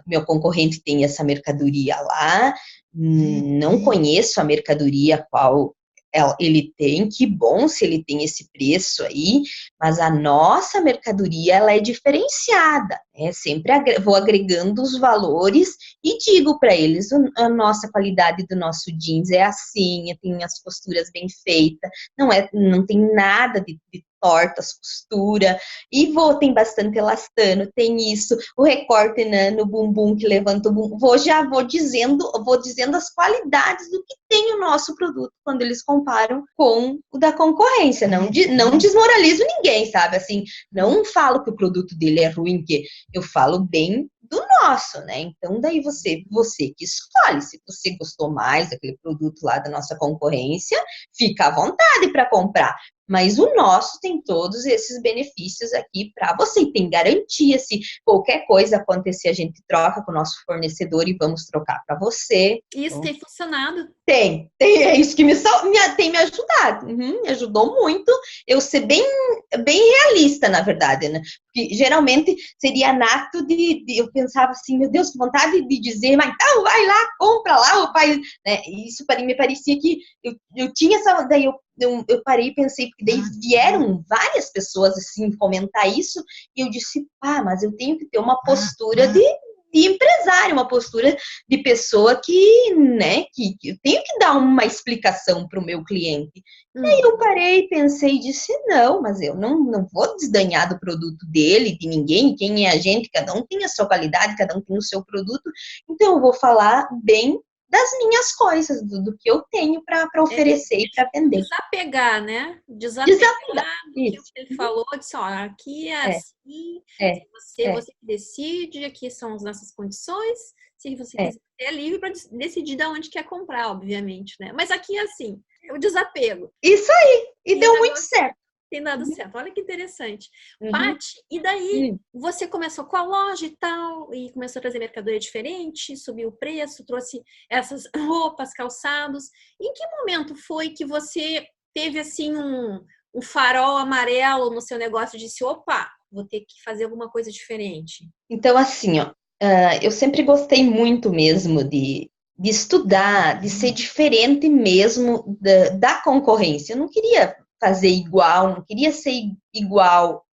[SPEAKER 2] meu concorrente tem essa mercadoria lá, não conheço a mercadoria qual ele tem, que bom se ele tem esse preço aí, mas a nossa mercadoria, ela é diferenciada, né? Sempre vou agregando os valores e digo para eles, a nossa qualidade do nosso jeans é assim, tem as costuras bem feitas, não tem nada de torta, as costuras, e tem bastante elastano, tem isso, o recorte no bumbum que levanta o bumbum, vou dizendo as qualidades do que tem o nosso produto quando eles comparam com o da concorrência, não desmoralizo ninguém, sabe, assim, não falo que o produto dele é ruim, que eu falo bem do nosso, né? Então, daí você que escolhe. Se você gostou mais daquele produto lá da nossa concorrência, fica à vontade para comprar. Mas o nosso tem todos esses benefícios aqui para você. E tem garantia. Se qualquer coisa acontecer, a gente troca com o nosso fornecedor e vamos trocar para você.
[SPEAKER 1] Isso tem funcionado?
[SPEAKER 2] Tem. É isso que tem me ajudado. Me ajudou muito. Eu ser bem realista, na verdade, né? Porque geralmente seria nato eu pensava assim, meu Deus, que vontade de dizer, mas então vai lá, compra lá, o pai, né? Isso para mim me parecia que eu tinha essa, daí eu parei e pensei, porque daí vieram várias pessoas assim comentar isso, e eu disse, mas eu tenho que ter uma postura de empresário, uma postura de pessoa que, né, que eu tenho que dar uma explicação para o meu cliente. Aí eu parei, pensei e disse, não, mas eu não vou desdenhar do produto dele, de ninguém, quem é a gente, cada um tem a sua qualidade, cada um tem o seu produto, então eu vou falar bem das minhas coisas, do que eu tenho para oferecer e para vender.
[SPEAKER 1] Desapegar, né? Desapegar do que ele falou, disse, ó, aqui é assim, você que decide, aqui são as nossas condições, se você quiser, é livre para decidir de onde quer comprar, obviamente, né? Mas aqui é assim, é o desapego.
[SPEAKER 2] Isso aí, e deu muito certo.
[SPEAKER 1] Tem dado certo. Olha que interessante. Paty, e daí você começou com a loja e tal, e começou a trazer mercadoria diferente, subiu o preço, trouxe essas roupas, calçados. Em que momento foi que você teve assim um farol amarelo no seu negócio e disse, opa, vou ter que fazer alguma coisa diferente?
[SPEAKER 2] Então, assim, ó, eu sempre gostei muito mesmo de estudar, de ser diferente mesmo da concorrência. Eu não queria fazer igual, não queria ser igual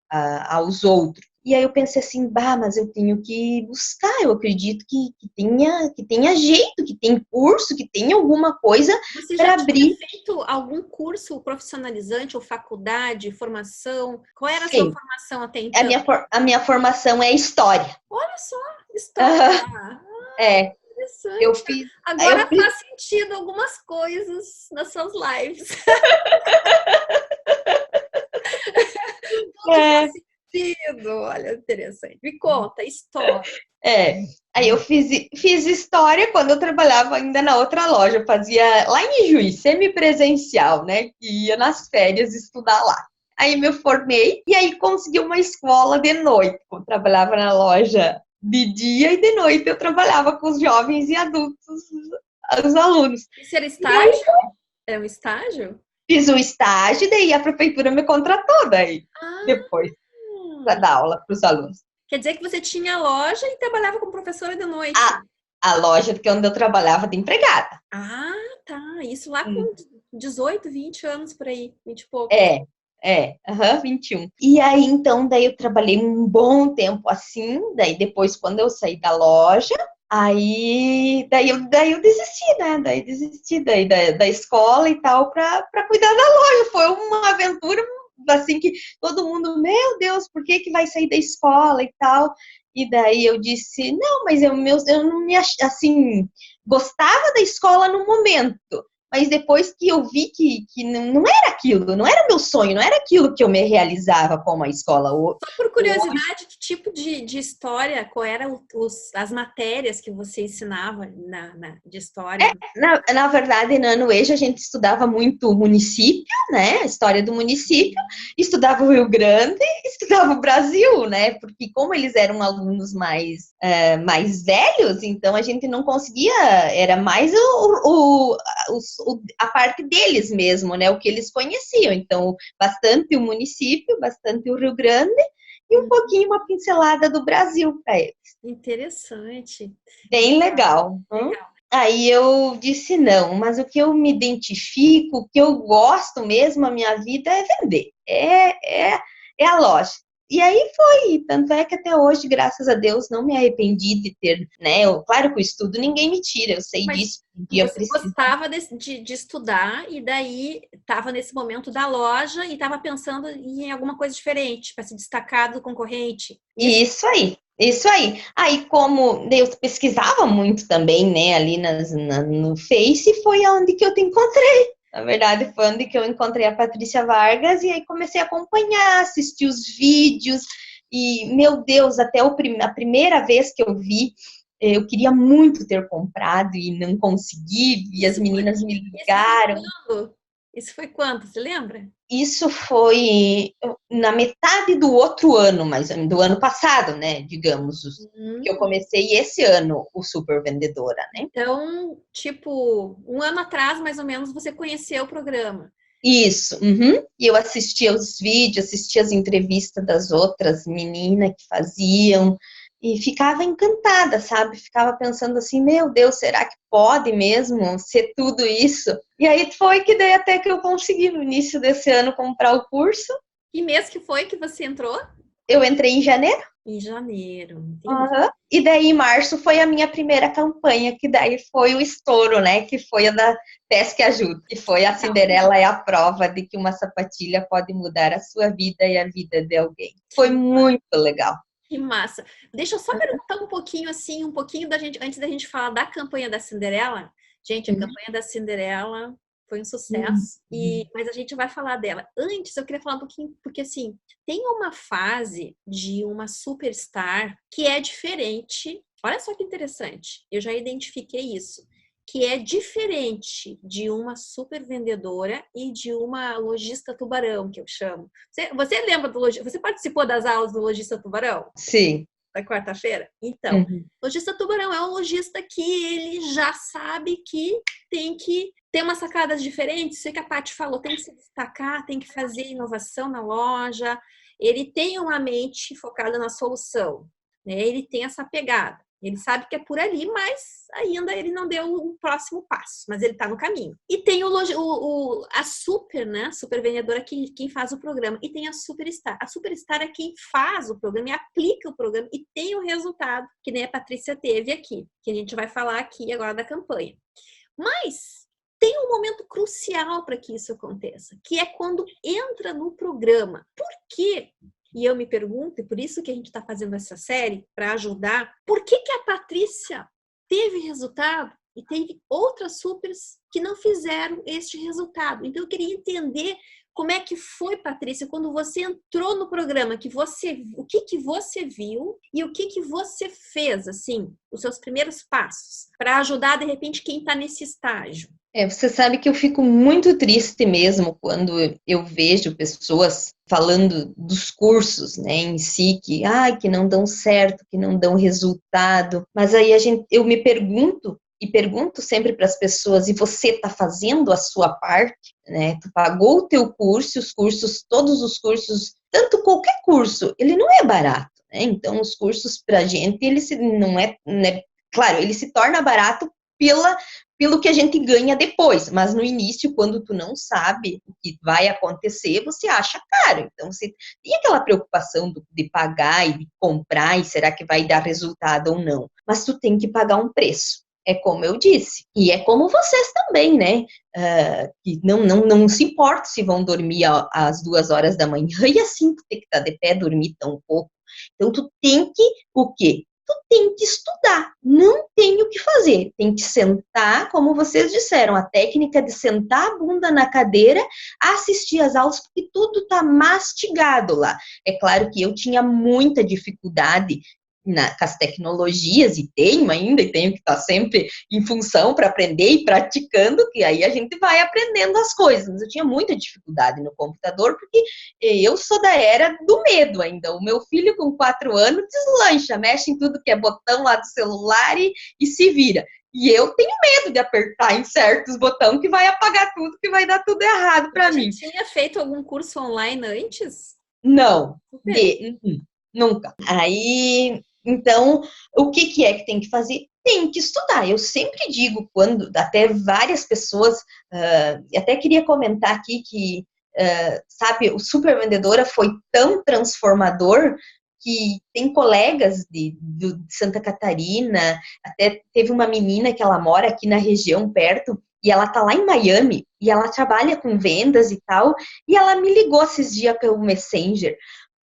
[SPEAKER 2] aos outros. E aí eu pensei assim, mas eu tenho que buscar, eu acredito que tenha jeito, que tem curso, que tem alguma coisa para abrir.
[SPEAKER 1] Você já tinha feito algum curso profissionalizante ou faculdade, formação? Qual era a sua formação até então?
[SPEAKER 2] A minha formação é História.
[SPEAKER 1] Olha só, História! Interessante.
[SPEAKER 2] Eu fiz.
[SPEAKER 1] Agora faz sentido algumas coisas nas suas lives. parecido. Olha, interessante. Me conta, história.
[SPEAKER 2] Aí eu fiz história quando eu trabalhava ainda na outra loja. Eu fazia lá em Juiz, semipresencial, né? Que ia nas férias estudar lá. Aí me formei e aí consegui uma escola de noite. Eu trabalhava na loja de dia e de noite eu trabalhava com os jovens e adultos, os alunos.
[SPEAKER 1] Isso era estágio? Era um estágio?
[SPEAKER 2] Fiz o estágio, daí a prefeitura me contratou daí, depois, para dar aula para os alunos.
[SPEAKER 1] Quer dizer que você tinha loja e trabalhava como professora de noite?
[SPEAKER 2] A loja que onde eu trabalhava de empregada.
[SPEAKER 1] Ah, tá. Isso lá com 18, 20 anos por aí, 20 e pouco.
[SPEAKER 2] 21. E aí, então, daí eu trabalhei um bom tempo assim, daí depois, quando eu saí da loja, daí eu desisti, né? Daí desisti da escola e tal, para cuidar da loja. Foi uma aventura, assim, que todo mundo, meu Deus, por que vai sair da escola e tal? E daí eu disse, não, mas eu não me assim, gostava da escola no momento. Mas depois que eu vi que não era aquilo, não era meu sonho, não era aquilo que eu me realizava como a escola.
[SPEAKER 1] Só por curiosidade, que tipo de história, qual eram as matérias que você ensinava de história?
[SPEAKER 2] Na verdade, na Ano-EJA a gente estudava muito o município, né? A história do município, estudava o Rio Grande, estudava o Brasil, né? Porque como eles eram alunos mais velhos, então a gente não conseguia, era mais a parte deles mesmo, né? O que eles conheciam. Então, bastante o município, bastante o Rio Grande e um pouquinho uma pincelada do Brasil para eles.
[SPEAKER 1] Interessante.
[SPEAKER 2] Bem legal. Aí eu disse não, mas o que eu me identifico, o que eu gosto mesmo, a minha vida é vender, é a loja. E aí foi, tanto é que até hoje, graças a Deus, não me arrependi de ter, né? Claro que o estudo ninguém me tira, eu sei disso.
[SPEAKER 1] Você gostava de estudar e daí estava nesse momento da loja e estava pensando em alguma coisa diferente para se destacar do concorrente.
[SPEAKER 2] Isso aí. Isso aí. Aí, como eu pesquisava muito também, né, ali no Face, foi onde que eu te encontrei. Na verdade, foi onde que eu encontrei a Patrícia Vargas e aí comecei a acompanhar, assistir os vídeos e, meu Deus, até a primeira vez que eu vi, eu queria muito ter comprado e não consegui, e as meninas me ligaram.
[SPEAKER 1] Isso foi quando? Você lembra?
[SPEAKER 2] Isso foi na metade do outro ano, mas do ano passado, né? Digamos, que eu comecei esse ano o Super Vendedora, né?
[SPEAKER 1] Então, tipo, um ano atrás, mais ou menos, você conheceu o programa.
[SPEAKER 2] Isso, E eu assistia os vídeos, assistia as entrevistas das outras meninas que faziam e ficava encantada, sabe? Ficava pensando assim, meu Deus, será que pode mesmo ser tudo isso? E aí foi que daí até que eu consegui no início desse ano comprar o curso.
[SPEAKER 1] Que mês que foi que você entrou?
[SPEAKER 2] Eu entrei em janeiro.
[SPEAKER 1] Em janeiro,
[SPEAKER 2] entendi. E daí em março foi a minha primeira campanha, que daí foi o estouro, né? Que foi a da Pesca e Ajuda, que foi a Cinderela é a prova de que uma sapatilha pode mudar a sua vida e a vida de alguém. Foi muito legal.
[SPEAKER 1] Que massa. Deixa eu só perguntar um pouquinho assim, um pouquinho da gente, antes da gente falar da campanha da Cinderela. Gente, a campanha da Cinderela foi um sucesso, mas a gente vai falar dela. Antes, eu queria falar um pouquinho, porque assim, tem uma fase de uma superstar que é diferente. Olha só que interessante, eu já identifiquei isso, que é diferente de uma super vendedora e de uma lojista tubarão, que eu chamo. Você lembra do lojista? Você participou das aulas do lojista tubarão?
[SPEAKER 2] Sim.
[SPEAKER 1] Da quarta-feira? Então, lojista tubarão é um lojista que ele já sabe que tem que ter umas sacadas diferentes. Isso que a Paty falou, tem que se destacar, tem que fazer inovação na loja. Ele tem uma mente focada na solução, né? Ele tem essa pegada. Ele sabe que é por ali, mas ainda ele não deu o próximo passo, mas ele está no caminho. E tem a super, né? Super vendedora, quem faz o programa. E tem a superstar. A superstar é quem faz o programa e aplica o programa e tem o resultado, que nem a Patrícia teve aqui, que a gente vai falar aqui agora da campanha. Mas tem um momento crucial para que isso aconteça, que é quando entra no programa. Por quê? E eu me pergunto, e por isso que a gente está fazendo essa série, para ajudar, por que a Patrícia teve resultado e teve outras supers que não fizeram este resultado? Então, eu queria entender Como é que foi, Patrícia, quando você entrou no programa, o que que você viu e o que que você fez, assim, os seus primeiros passos para ajudar, de repente, quem está nesse estágio?
[SPEAKER 2] Você sabe que eu fico muito triste mesmo quando eu vejo pessoas falando dos cursos, né, em si, que não dão certo, que não dão resultado. Mas aí eu me pergunto, e pergunto sempre para as pessoas, e você está fazendo a sua parte, né? Tu pagou o teu curso, os cursos, todos os cursos, tanto qualquer curso, ele não é barato, né? Então, os cursos para a gente, não é, né? Claro, ele se torna barato pelo que a gente ganha depois, mas no início, quando tu não sabe o que vai acontecer, você acha caro. Então, você tem aquela preocupação de pagar e de comprar, e será que vai dar resultado ou não? Mas tu tem que pagar um preço. É como eu disse, e é como vocês também, né? Que não se importa se vão dormir às 2 horas da manhã, e assim tu tem que estar de pé, dormir tão pouco. Então, tu tem que, o quê? Tu tem que estudar, não tem o que fazer, tem que sentar, como vocês disseram, a técnica de sentar a bunda na cadeira, assistir às aulas, porque tudo está mastigado lá. É claro que eu tinha muita dificuldade com as tecnologias, e tenho ainda, e tenho que estar sempre em função para aprender e praticando, que aí a gente vai aprendendo as coisas, mas eu tinha muita dificuldade no computador, porque eu sou da era do medo ainda. O meu filho, com 4 anos, deslancha, mexe em tudo que é botão lá do celular e se vira. E eu tenho medo de apertar em certos botões que vai apagar tudo, que vai dar tudo errado para mim.
[SPEAKER 1] Você tinha feito algum curso online antes?
[SPEAKER 2] Não, nunca. Aí, então, o que é que tem que fazer? Tem que estudar. Eu sempre digo, quando até várias pessoas, até queria comentar aqui que, sabe, o Super Vendedora foi tão transformador que tem colegas de Santa Catarina, até teve uma menina que ela mora aqui na região perto, e ela tá lá em Miami, e ela trabalha com vendas e tal, e ela me ligou esses dias pelo Messenger.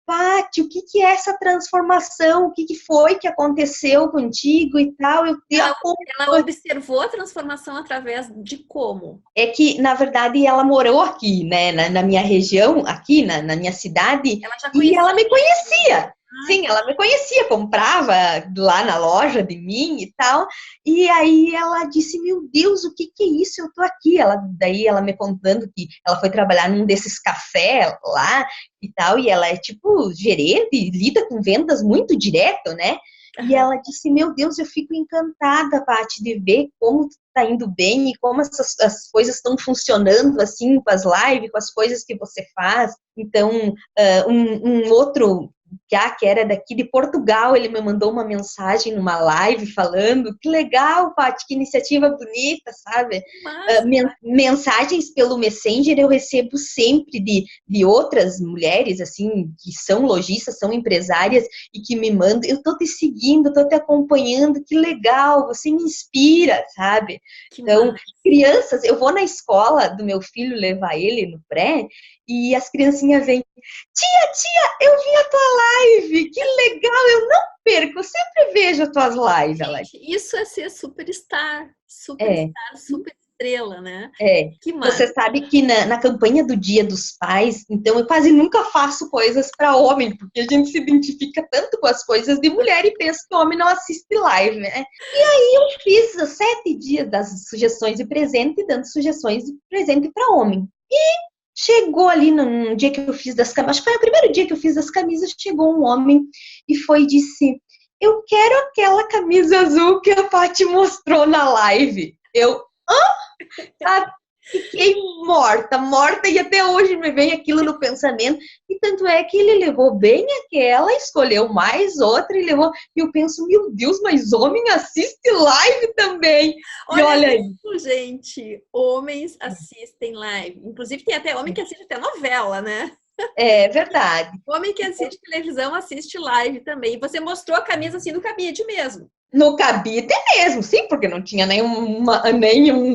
[SPEAKER 2] Paty, o que é essa transformação? O que foi que aconteceu contigo e tal?
[SPEAKER 1] Ela observou a transformação através de como?
[SPEAKER 2] É que, na verdade, ela morou aqui, né, na minha região, aqui na minha cidade, e ela me conhecia. Sim, ela me conhecia, comprava lá na loja de mim e tal, e aí ela disse, meu Deus, o que é isso? Eu tô aqui. Daí ela me contando que ela foi trabalhar num desses cafés lá e tal, e ela é tipo gerente, lida com vendas muito direto, né? E ela disse, meu Deus, eu fico encantada, Paty, de ver como está indo bem e como as coisas estão funcionando, assim, com as lives, com as coisas que você faz. Então, um outro que era daqui de Portugal, ele me mandou uma mensagem numa live falando, que legal, Paty, que iniciativa bonita, sabe? Mensagens pelo Messenger eu recebo sempre de outras mulheres, assim, que são lojistas, são empresárias, e que me mandam, eu tô te seguindo, tô te acompanhando, que legal, você me inspira, sabe? Então, crianças, eu vou na escola do meu filho levar ele no pré, e as criancinhas vêm, tia, eu vi a tua live, que legal, eu não perco, eu sempre vejo as tuas lives.
[SPEAKER 1] Gente, isso é ser superstar, super estrela, né?
[SPEAKER 2] Que você sabe que na campanha do Dia dos Pais, então eu quase nunca faço coisas para homem, porque a gente se identifica tanto com as coisas de mulher e pensa que o homem não assiste live, né? E aí eu fiz 7 dias das sugestões de presente, dando sugestões de presente para homem. E chegou ali num dia que eu fiz das camisas, acho que foi o primeiro dia que eu fiz das camisas, chegou um homem e disse, eu quero aquela camisa azul que a Paty mostrou na live. Sabe? Fiquei morta, e até hoje me vem aquilo no pensamento, e tanto é que ele levou bem aquela, escolheu mais outra e levou, e eu penso, meu Deus, mas homem assiste live também.
[SPEAKER 1] Olha isso, gente, homens assistem live, inclusive tem até homem que assiste até novela, né?
[SPEAKER 2] É verdade.
[SPEAKER 1] Homem que assiste televisão assiste live também. E você mostrou a camisa assim no cabide mesmo.
[SPEAKER 2] No cabide mesmo, sim, porque não tinha nenhum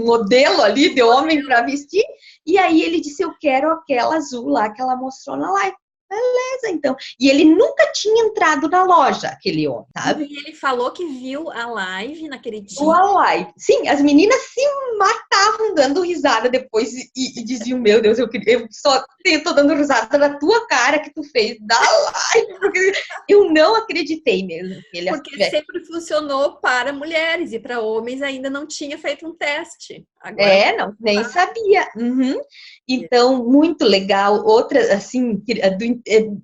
[SPEAKER 2] modelo ali de homem para vestir. E aí ele disse, eu quero aquela azul lá que ela mostrou na live. beleza, então. E ele nunca tinha entrado na loja, aquele homem, sabe?
[SPEAKER 1] E ele falou que viu a live naquele dia.
[SPEAKER 2] A live. Sim, as meninas se matavam dando risada depois e diziam, meu Deus, eu só tô dando risada na tua cara que tu fez da live, porque eu não acreditei mesmo que ele
[SPEAKER 1] Porque sempre funcionou para mulheres e para homens ainda não tinha feito um teste. Agora
[SPEAKER 2] não, nem sabia. Uhum. Então, muito legal. Outra, assim,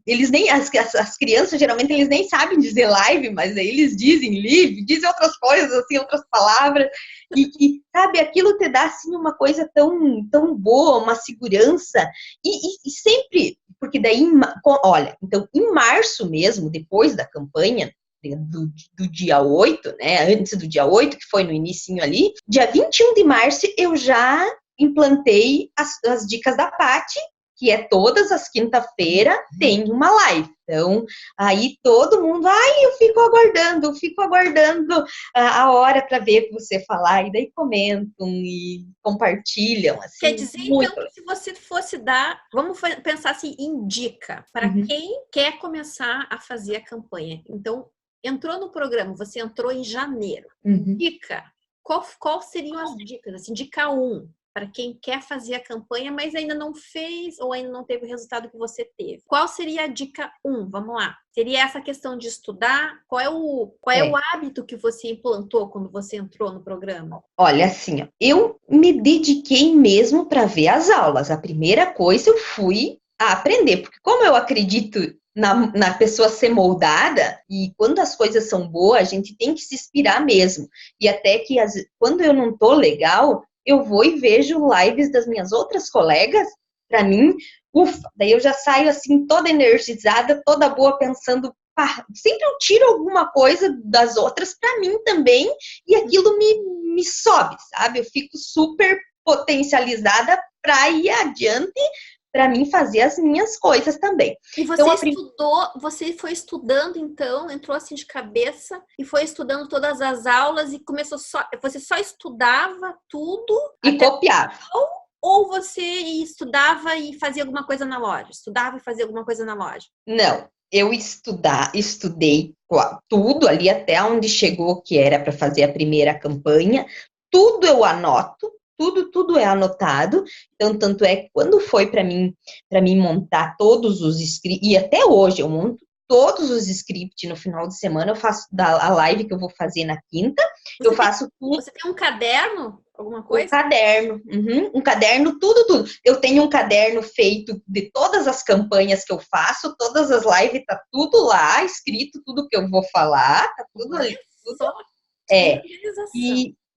[SPEAKER 2] eles nem, as crianças, geralmente, eles nem sabem dizer live, mas aí eles dizem live, dizem outras coisas, assim, outras palavras, e sabe, aquilo te dá, assim, uma coisa tão, tão boa, uma segurança, e sempre, porque daí, olha, então, em março mesmo, depois da campanha, do dia 8, né, antes do dia 8, que foi no inicinho ali, dia 21 de março eu já implantei as dicas da Paty, que é todas as quinta-feira tem uma live. Então, aí todo mundo, eu fico aguardando a hora para ver você falar, e daí comentam e compartilham, assim.
[SPEAKER 1] Quer dizer, então, que se você fosse dar, vamos pensar assim, em dica, para quem quer começar a fazer a campanha. Então, entrou no programa, você entrou em janeiro. Dica, qual seriam as dicas? Assim, dica 1, para quem quer fazer a campanha, mas ainda não fez ou ainda não teve o resultado que você teve. Qual seria a dica 1? Vamos lá. Seria essa questão de estudar? Qual é o hábito que você implantou quando você entrou no programa?
[SPEAKER 2] Olha, assim, eu me dediquei mesmo para ver as aulas. A primeira coisa eu fui a aprender, porque como eu acredito na pessoa ser moldada, e quando as coisas são boas, a gente tem que se inspirar mesmo. E até que quando eu não tô legal, eu vou e vejo lives das minhas outras colegas, para mim, ufa, daí eu já saio assim toda energizada, toda boa, pensando, sempre eu tiro alguma coisa das outras para mim também, e aquilo me sobe, sabe? Eu fico super potencializada para ir adiante, para mim fazer as minhas coisas também.
[SPEAKER 1] E você então, você foi estudando então, entrou assim de cabeça e foi estudando todas as aulas e você só estudava tudo
[SPEAKER 2] e copiava.
[SPEAKER 1] Ou você estudava e fazia alguma coisa na loja? Estudava e fazia alguma coisa na loja?
[SPEAKER 2] Não, eu estudei tudo ali até onde chegou, que era para fazer a primeira campanha, tudo eu anoto, tudo é anotado. Então, tanto é que quando foi para mim montar todos os scripts, e até hoje eu monto todos os scripts no final de semana, eu faço a live que eu vou fazer na quinta, eu faço tudo.
[SPEAKER 1] Você tem um caderno? Alguma coisa?
[SPEAKER 2] Um caderno, tudo. Eu tenho um caderno feito de todas as campanhas que eu faço, todas as lives, tá tudo lá, escrito, tudo que eu vou falar, tá tudo ali. Tudo.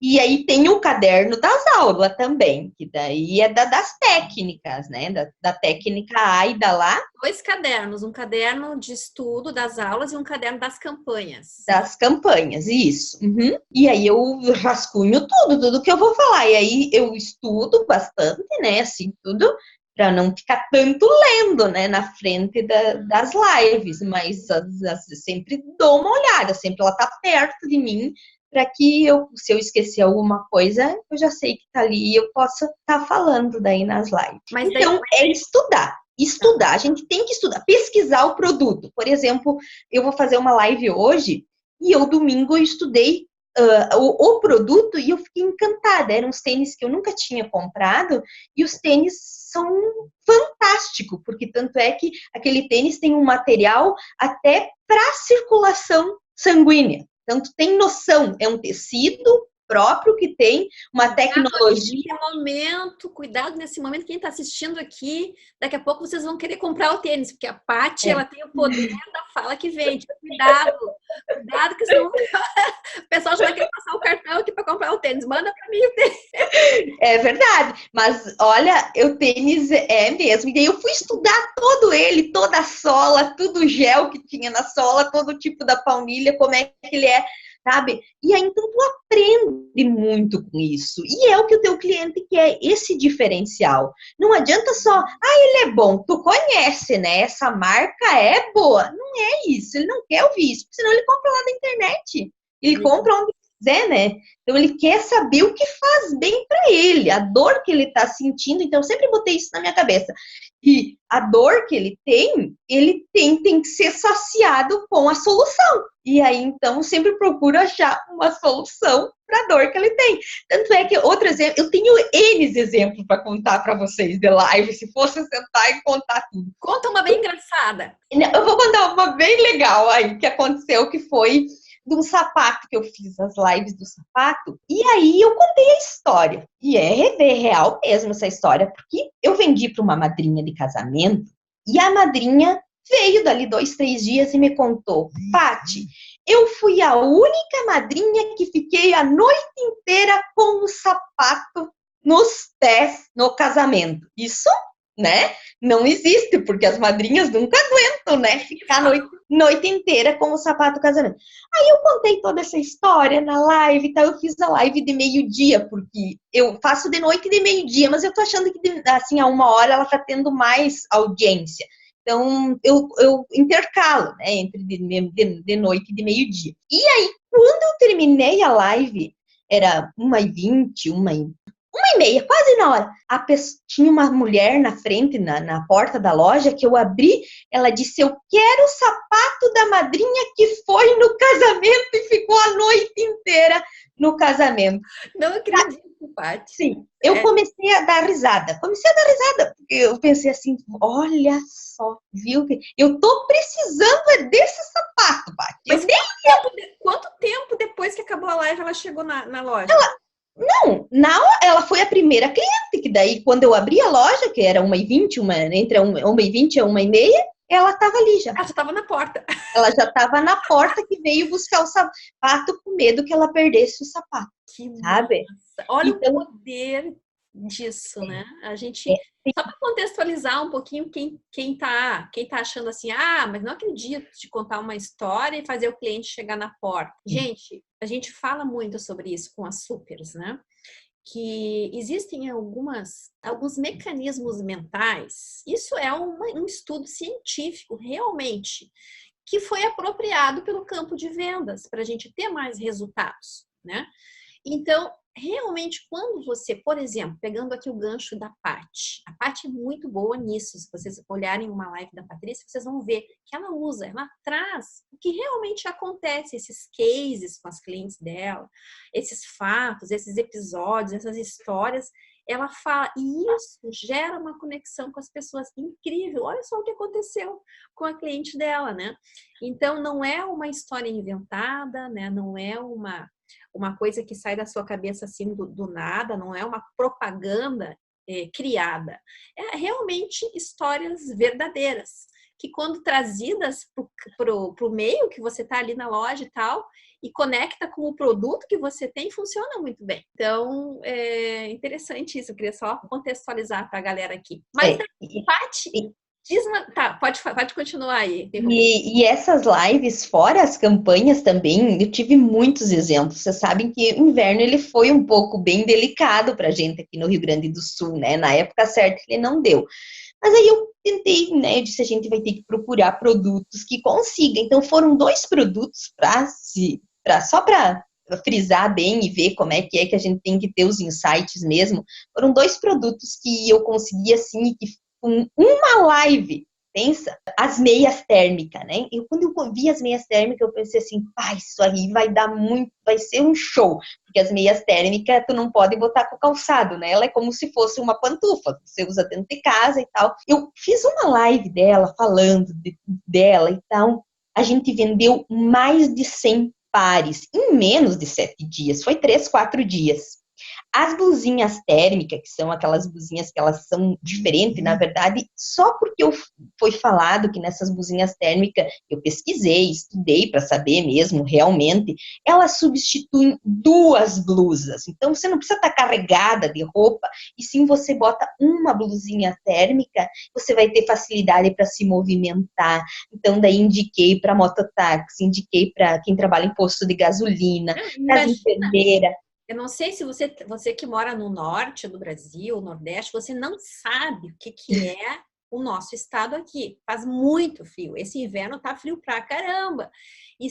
[SPEAKER 2] E aí tem o caderno das aulas também, que daí é das técnicas, né? Da técnica A e da lá.
[SPEAKER 1] 2 cadernos, um caderno de estudo das aulas e um caderno das campanhas.
[SPEAKER 2] Das campanhas, isso. E aí eu rascunho tudo que eu vou falar. E aí eu estudo bastante, né? Assim, tudo, para não ficar tanto lendo, né? Na frente das lives. Mas sempre dou uma olhada, sempre ela tá perto de mim, para que se eu esquecer alguma coisa, eu já sei que tá ali e eu possa estar falando daí nas lives. Mas então, é estudar. Estudar, a gente tem que estudar, pesquisar o produto. Por exemplo, eu vou fazer uma live hoje e eu domingo eu estudei o produto e eu fiquei encantada. Eram uns tênis que eu nunca tinha comprado e os tênis são fantásticos, porque tanto é que aquele tênis tem um material até para circulação sanguínea. Então, tu tem noção, é um tecido próprio que tem uma tecnologia.
[SPEAKER 1] Cuidado nesse momento, quem está assistindo aqui, daqui a pouco vocês vão querer comprar o tênis, porque a Paty, ela tem o poder da fala que vende. Cuidado, que senão o pessoal já vai querer passar o cartão aqui para comprar o tênis. Manda para mim o tênis.
[SPEAKER 2] É verdade, mas olha, o tênis é mesmo. E daí eu fui estudar todo ele, toda a sola, tudo o gel que tinha na sola, todo o tipo da baunilha, como é que ele é, sabe? E aí, então, tu aprende muito com isso. E é o que o teu cliente quer, esse diferencial. Não adianta só, ele é bom. Tu conhece, né? Essa marca é boa. Não é isso. Ele não quer ouvir isso, senão ele compra lá na internet. Ele compra onde quiser, né? Então ele quer saber o que faz bem para ele, a dor que ele tá sentindo. Então eu sempre botei isso na minha cabeça. E a dor que ele tem que ser saciado com a solução. E aí, então, sempre procuro achar uma solução para a dor que ele tem. Tanto é que, outro exemplo, eu tenho N exemplos para contar para vocês de live, se fosse sentar e contar tudo.
[SPEAKER 1] Conta uma bem engraçada.
[SPEAKER 2] Eu vou contar uma bem legal aí, que aconteceu, que foi de um sapato, que eu fiz as lives do sapato, e aí eu contei a história. E é real mesmo essa história, porque eu vendi para uma madrinha de casamento, e a madrinha veio dali 2, 3 dias e me contou: Paty, eu fui a única madrinha que fiquei a noite inteira com o sapato nos pés no casamento. Isso, né, não existe, porque as madrinhas nunca aguentam, né, ficar a noite inteira com o sapato do casamento. Aí eu contei toda essa história na live, tá? Eu fiz a live de meio-dia, porque eu faço de noite e de meio-dia, mas eu tô achando que, assim, a 1 hora ela tá tendo mais audiência. Então, eu intercalo, né, entre de noite e de meio-dia. E aí, quando eu terminei a live, era 1h20, 1h30, quase na hora. Tinha uma mulher na frente, na porta da loja, que eu abri, ela disse: eu quero o sapato da madrinha que foi no casamento e ficou a noite inteira no casamento.
[SPEAKER 1] Não acredito, Paty.
[SPEAKER 2] Sim, eu comecei a dar risada. Porque eu pensei assim: olha só, viu? Eu tô precisando desse sapato, Paty.
[SPEAKER 1] Mas quanto tempo depois que acabou a live ela chegou na loja?
[SPEAKER 2] Ela foi a primeira cliente, que daí, quando eu abri a loja, que era 1h20, entre 1h20 e 1h30, ela estava ali já.
[SPEAKER 1] Ela já estava na porta.
[SPEAKER 2] Ela já estava na porta, que veio buscar o sapato com medo que ela perdesse o sapato.
[SPEAKER 1] Que
[SPEAKER 2] sabe?
[SPEAKER 1] Massa. Olha então, o poder disso, né? A gente, só para contextualizar um pouquinho quem tá achando assim: mas não acredito de contar uma história e fazer o cliente chegar na porta. Gente, a gente fala muito sobre isso com as supers, né? Que existem alguns mecanismos mentais, isso é um estudo científico, realmente, que foi apropriado pelo campo de vendas para a gente ter mais resultados, né? Então, realmente, quando você, por exemplo, pegando aqui o gancho da Paty, a Paty é muito boa nisso. Se vocês olharem uma live da Patrícia, vocês vão ver que ela traz o que realmente acontece, esses cases com as clientes dela, esses fatos, esses episódios, essas histórias. Ela fala, e isso gera uma conexão com as pessoas incrível. Olha só o que aconteceu com a cliente dela, né? Então, não é uma história inventada, né? Não é uma coisa que sai da sua cabeça assim do nada, não é uma propaganda criada. É realmente histórias verdadeiras, que quando trazidas para o meio que você está ali na loja e tal, e conecta com o produto que você tem, funciona muito bem. Então, é interessante isso. Eu queria só contextualizar para a galera aqui. Mas, Paty, tá, pode continuar aí.
[SPEAKER 2] E essas lives, fora as campanhas também, eu tive muitos exemplos. Vocês sabem que o inverno ele foi um pouco bem delicado para a gente aqui no Rio Grande do Sul, né? Na época certa ele não deu. Mas aí eu tentei, né? Eu disse: a gente vai ter que procurar produtos que consigam. Então foram 2 produtos só para frisar bem e ver como é que a gente tem que ter os insights mesmo. Foram 2 produtos que eu consegui assim, que com uma live, pensa, as meias térmicas, né? Quando eu vi as meias térmicas, eu pensei assim: isso aí vai ser um show, porque as meias térmicas tu não pode botar com calçado, né? Ela é como se fosse uma pantufa, você usa dentro de casa e tal. Eu fiz uma live dela, falando dela e tal, a gente vendeu mais de 100 pares, em menos de 7 dias, foi 3, 4 dias. As blusinhas térmicas, que são aquelas blusinhas que elas são diferentes, na verdade, só porque foi falado que nessas blusinhas térmicas, eu pesquisei, estudei para saber mesmo, realmente, elas substituem 2 blusas. Então, você não precisa estar carregada de roupa, e sim você bota uma blusinha térmica, você vai ter facilidade para se movimentar. Então, daí indiquei para mototáxi, indiquei para quem trabalha em posto de gasolina, para as enfermeiras.
[SPEAKER 1] Eu não sei se você que mora no norte do Brasil, Nordeste, você não sabe o que é o nosso estado aqui. Faz muito frio. Esse inverno tá frio pra caramba. E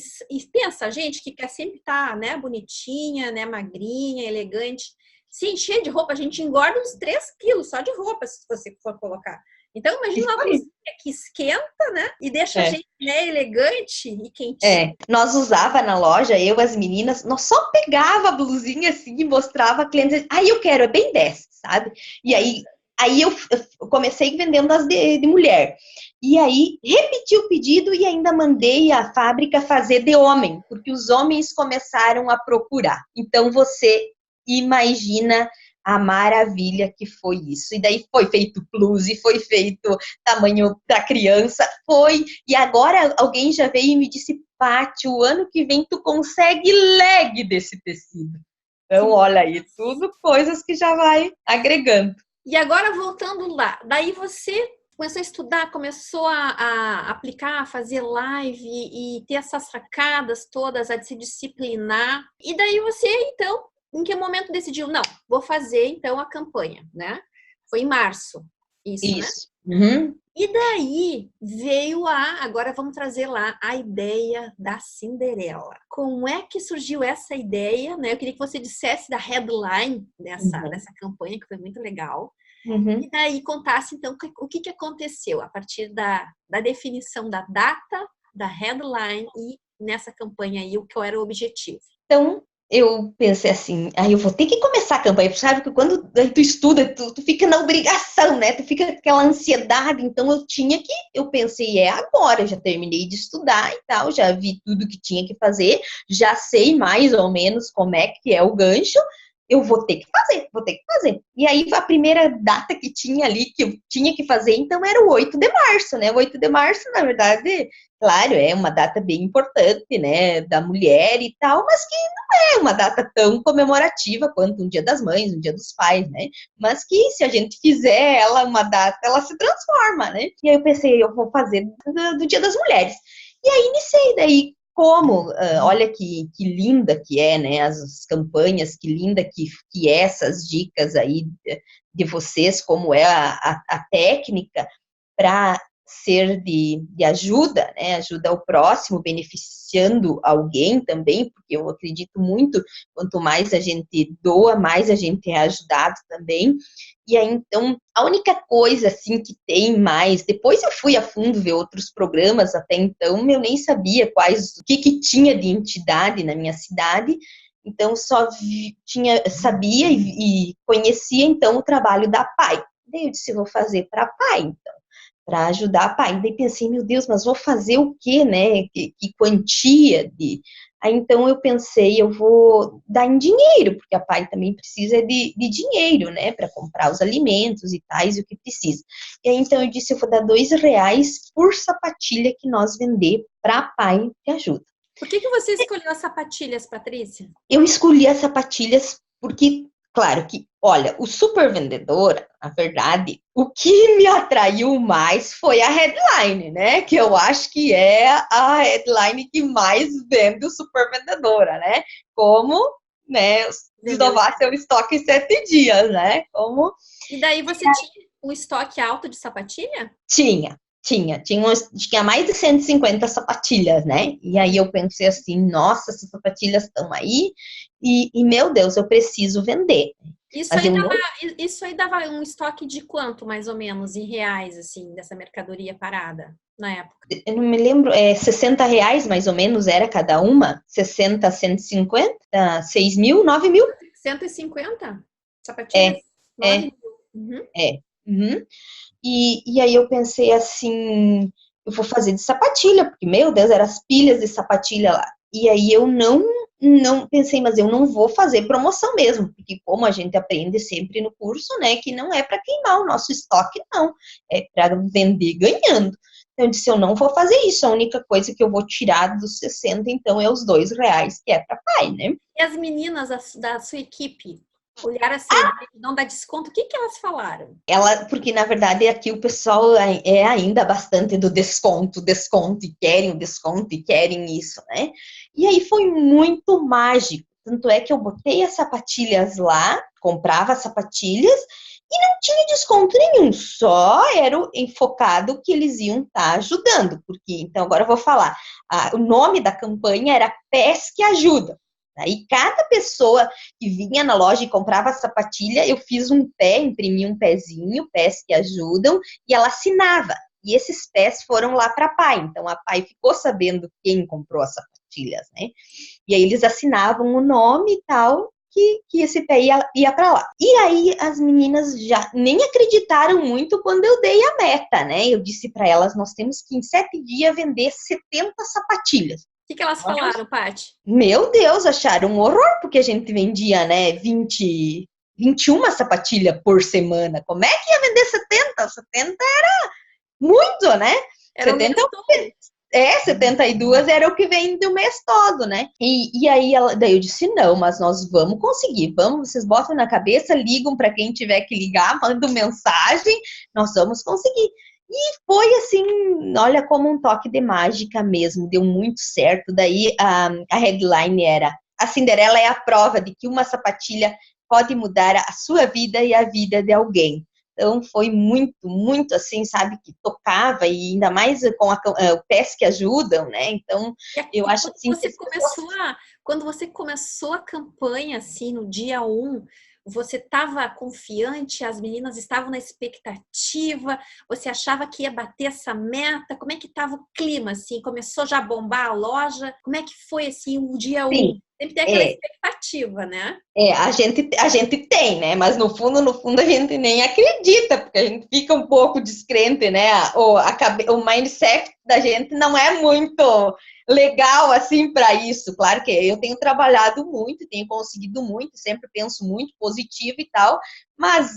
[SPEAKER 1] pensa, gente que quer sempre estar, né, bonitinha, né, magrinha, elegante. Se encher de roupa, a gente engorda uns 3 quilos só de roupa, se você for colocar. Então, imagina
[SPEAKER 2] Isso
[SPEAKER 1] uma
[SPEAKER 2] aí.
[SPEAKER 1] blusinha que esquenta, né? E deixa a
[SPEAKER 2] É.
[SPEAKER 1] gente, né, elegante e quentinha.
[SPEAKER 2] Nós usava na loja, eu, as meninas, nós só pegava a blusinha assim e mostrava a cliente, eu quero, é bem dessa, sabe? E aí eu comecei vendendo as de mulher. E aí repeti o pedido e ainda mandei a fábrica fazer de homem, porque os homens começaram a procurar. Então você imagina a maravilha que foi isso. E daí foi feito plus, e foi feito tamanho da criança, e agora alguém já veio e me disse, Paty, o ano que vem tu consegue leg desse tecido. Então, olha aí, tudo coisas que já vai agregando.
[SPEAKER 1] E agora, voltando lá, daí você começou a estudar, começou a aplicar, a fazer live e ter essas sacadas todas, a se disciplinar. E daí você, então, em que momento decidiu? Não, vou fazer, então, a campanha, né? Foi em março, isso, né?
[SPEAKER 2] Uhum.
[SPEAKER 1] E daí veio agora vamos trazer lá a ideia da Cinderela. Como é que surgiu essa ideia, né? Eu queria que você dissesse da headline dessa campanha, que foi muito legal. E daí contasse, então, o que aconteceu a partir da definição da data, da headline e nessa campanha aí, qual era o objetivo.
[SPEAKER 2] Então, eu pensei assim, eu vou ter que começar a campanha, sabe que quando tu estuda, tu fica na obrigação, né? Tu fica com aquela ansiedade, então eu pensei, agora, eu já terminei de estudar e tal, já vi tudo que tinha que fazer, já sei mais ou menos como é que é o gancho, eu vou ter que fazer. E aí, a primeira data que tinha ali, que eu tinha que fazer, então, era o 8 de março, né? O 8 de março, na verdade, claro, é uma data bem importante, né, da mulher e tal, mas que não é uma data tão comemorativa quanto um Dia das Mães, um Dia dos Pais, né? Mas que se a gente fizer ela uma data, ela se transforma, né? E aí eu pensei, eu vou fazer do Dia das Mulheres. E aí iniciei daí olha que linda que é, né, as campanhas, que linda que é essas dicas aí de vocês, como é a técnica para ser de ajuda, né, ajuda ao próximo, beneficiando alguém também, porque eu acredito muito, quanto mais a gente doa, mais a gente é ajudado também. E aí, então, a única coisa, assim, que tem mais, depois eu fui a fundo ver outros programas, até então eu nem sabia o que tinha de entidade na minha cidade, então só sabia e conhecia, então, o trabalho da PAI. Daí eu disse, vou fazer para a PAI, então, para ajudar a PAI. Daí pensei, meu Deus, mas vou fazer o quê, né? Que quantia de... Aí, então, eu pensei, eu vou dar em dinheiro, porque a PAI também precisa de dinheiro, né? Para comprar os alimentos e tais, e o que precisa. E aí, então, eu disse, eu vou dar R$2 por sapatilha que nós vender para a PAI de ajuda.
[SPEAKER 1] Por que você escolheu as sapatilhas, Patrícia?
[SPEAKER 2] Eu escolhi as sapatilhas porque, claro que, olha, o super vendedor, na verdade, o que me atraiu mais foi a headline, né? Que eu acho que é a headline que mais vende o super vendedora, né? Como, né, renovar seu estoque em 7 dias, né?
[SPEAKER 1] E daí você tinha um estoque alto de sapatilha?
[SPEAKER 2] Tinha mais de 150 sapatilhas, né? E aí eu pensei assim, nossa, essas sapatilhas estão aí e meu Deus, eu preciso vender.
[SPEAKER 1] Isso aí dava um estoque de quanto, mais ou menos, em reais, assim, dessa mercadoria parada, na época?
[SPEAKER 2] Eu não me lembro, R$60 mais ou menos era cada uma, 60, 150, 6 mil, 9 mil.
[SPEAKER 1] 150 sapatilhas? 9 mil.
[SPEAKER 2] Uhum. E aí eu pensei assim, eu vou fazer de sapatilha, porque, meu Deus, eram as pilhas de sapatilha lá. E aí eu não pensei, mas eu não vou fazer promoção mesmo, porque como a gente aprende sempre no curso, né, que não é para queimar o nosso estoque, não, é para vender ganhando. Então eu disse, eu não vou fazer isso, a única coisa que eu vou tirar dos 60, então, é os R$2, que é para pai, né?
[SPEAKER 1] E as meninas da sua equipe olharam assim, não dá desconto, o que elas falaram?
[SPEAKER 2] Porque na verdade aqui o pessoal é ainda bastante do desconto, e querem o desconto e querem isso, né? E aí foi muito mágico. Tanto é que eu botei as sapatilhas lá, comprava as sapatilhas
[SPEAKER 3] não tinha desconto nenhum, só era o enfocado que eles iam estar ajudando, porque, então, agora eu vou falar, o nome da campanha era Pés que Ajudam. Aí cada pessoa que vinha na loja e comprava sapatilha, eu fiz um pé, imprimi um pezinho, Pés que Ajudam, e ela assinava. E esses pés foram lá para a Pai. Então a Pai ficou sabendo quem comprou as sapatilhas, né? E aí eles assinavam o nome e tal, que esse pé ia para lá. E aí as meninas já nem acreditaram muito quando eu dei a meta, né? Eu disse para elas, nós temos que em 7 dias vender 70 sapatilhas.
[SPEAKER 1] O que elas falaram, Paty?
[SPEAKER 3] Meu Deus, acharam um horror, porque a gente vendia, né, 21 sapatilhas por semana. Como é que ia vender 70? 70 era muito, né?
[SPEAKER 1] Era
[SPEAKER 3] 70
[SPEAKER 1] o mês todo.
[SPEAKER 3] 72 era o que vende o mês todo, né? E aí daí eu disse, não, mas nós vamos conseguir, vamos, vocês botam na cabeça, ligam para quem tiver que ligar, mandam mensagem, nós vamos conseguir. E foi assim, olha, como um toque de mágica mesmo, deu muito certo. Daí a headline era: a Cinderela é a prova de que uma sapatilha pode mudar a sua vida e a vida de alguém. Então foi muito, muito assim, sabe, que tocava, e ainda mais com o Pés que Ajudam, né? Então eu acho assim que
[SPEAKER 1] quando você começou a campanha assim no dia 1, você estava confiante, as meninas estavam na expectativa, você achava que ia bater essa meta? Como é que estava o clima, assim? Começou já a bombar a loja? Como é que foi, assim, o dia 1?
[SPEAKER 3] sim,
[SPEAKER 1] Sempre tem aquela expectativa, né?
[SPEAKER 3] a gente tem, né? Mas no fundo a gente nem acredita, porque a gente fica um pouco descrente, né? O mindset da gente não é muito legal assim para isso. Claro que eu tenho trabalhado muito, tenho conseguido muito, sempre penso muito positivo e tal, mas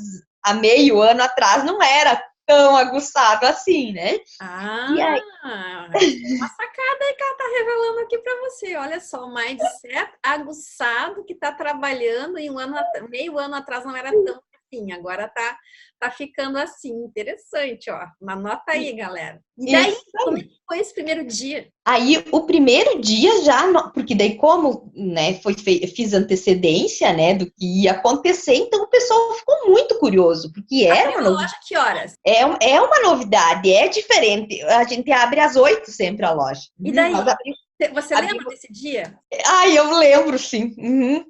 [SPEAKER 3] há meio ano atrás não era tão aguçado assim, né? E aí,
[SPEAKER 1] Uma sacada aí que ela tá revelando aqui para você. Olha só, o mindset aguçado que tá trabalhando em meio ano atrás não era tão assim, agora tá ficando assim. Interessante, ó. Anota aí, galera. E daí, como é que foi esse primeiro dia?
[SPEAKER 3] Aí, o primeiro dia já, porque daí como, né, fiz antecedência, né, do que ia acontecer, então o pessoal ficou muito curioso, porque era uma novidade.
[SPEAKER 1] Loja que horas?
[SPEAKER 3] É uma novidade, é diferente. A gente abre às 8 sempre a loja.
[SPEAKER 1] E daí, você lembra desse dia?
[SPEAKER 3] Ai, eu lembro, sim.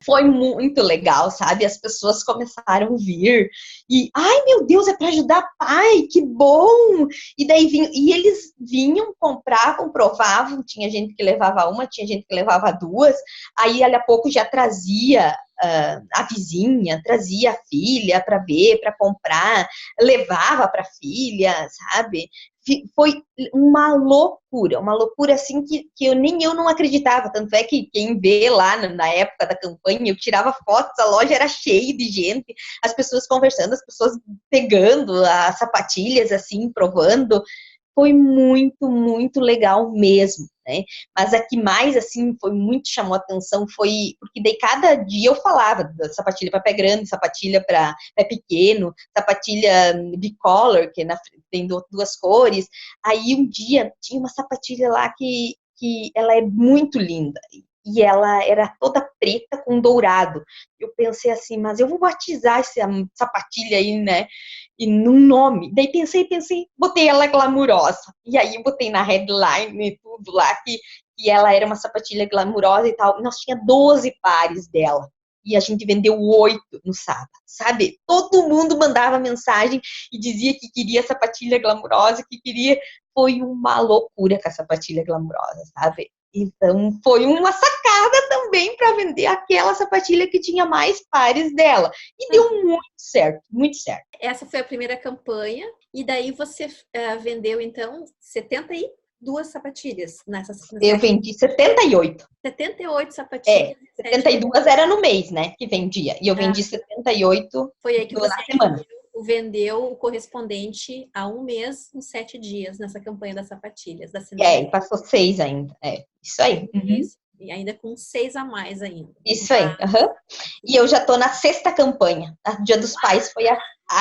[SPEAKER 3] Foi muito legal, sabe? As pessoas começaram a vir e, ai, meu Deus, é para ajudar pai, que bom! E daí e eles vinham, compravam, provavam. Tinha gente que levava uma, tinha gente que levava duas. Aí, ali a pouco já trazia a vizinha, trazia a filha para ver, para comprar, levava para a filha, sabe? Foi uma loucura assim que nem eu não acreditava. Tanto é que quem vê lá na época da campanha, eu tirava fotos, a loja era cheia de gente, as pessoas conversando, as pessoas pegando as sapatilhas, assim, provando. Foi muito, muito legal mesmo, né? Mas a que mais, assim, chamou atenção foi, porque daí cada dia eu falava da sapatilha para pé grande, sapatilha para pé pequeno, sapatilha bicolor, que tem duas cores. Aí um dia tinha uma sapatilha lá que ela é muito linda, e ela era toda preta com dourado. Eu pensei assim, mas eu vou batizar essa sapatilha aí, né? E num nome. Daí pensei, botei ela glamurosa. E aí botei na headline e tudo lá que ela era uma sapatilha glamurosa e tal. E nós tinha 12 pares dela. E a gente vendeu 8 no sábado, sabe? Todo mundo mandava mensagem e dizia que queria sapatilha glamurosa, que queria. Foi uma loucura com a sapatilha glamurosa, sabe? Então, foi uma sacada também para vender aquela sapatilha que tinha mais pares dela. E deu muito certo, muito certo.
[SPEAKER 1] Essa foi a primeira campanha. E daí você vendeu, então, 72 sapatilhas
[SPEAKER 3] Eu vendi 78.
[SPEAKER 1] 78 sapatilhas.
[SPEAKER 3] 72 era no mês, né? Que vendia. E eu vendi 78
[SPEAKER 1] foi aí que você
[SPEAKER 3] na semana.
[SPEAKER 1] Vendeu o correspondente a um mês, uns 7 dias, nessa campanha das sapatilhas.
[SPEAKER 3] E passou 6 ainda. Isso aí.
[SPEAKER 1] Isso. E ainda com 6 a mais ainda.
[SPEAKER 3] Isso aí. E eu já tô na 6ª campanha. O Dia dos Pais foi a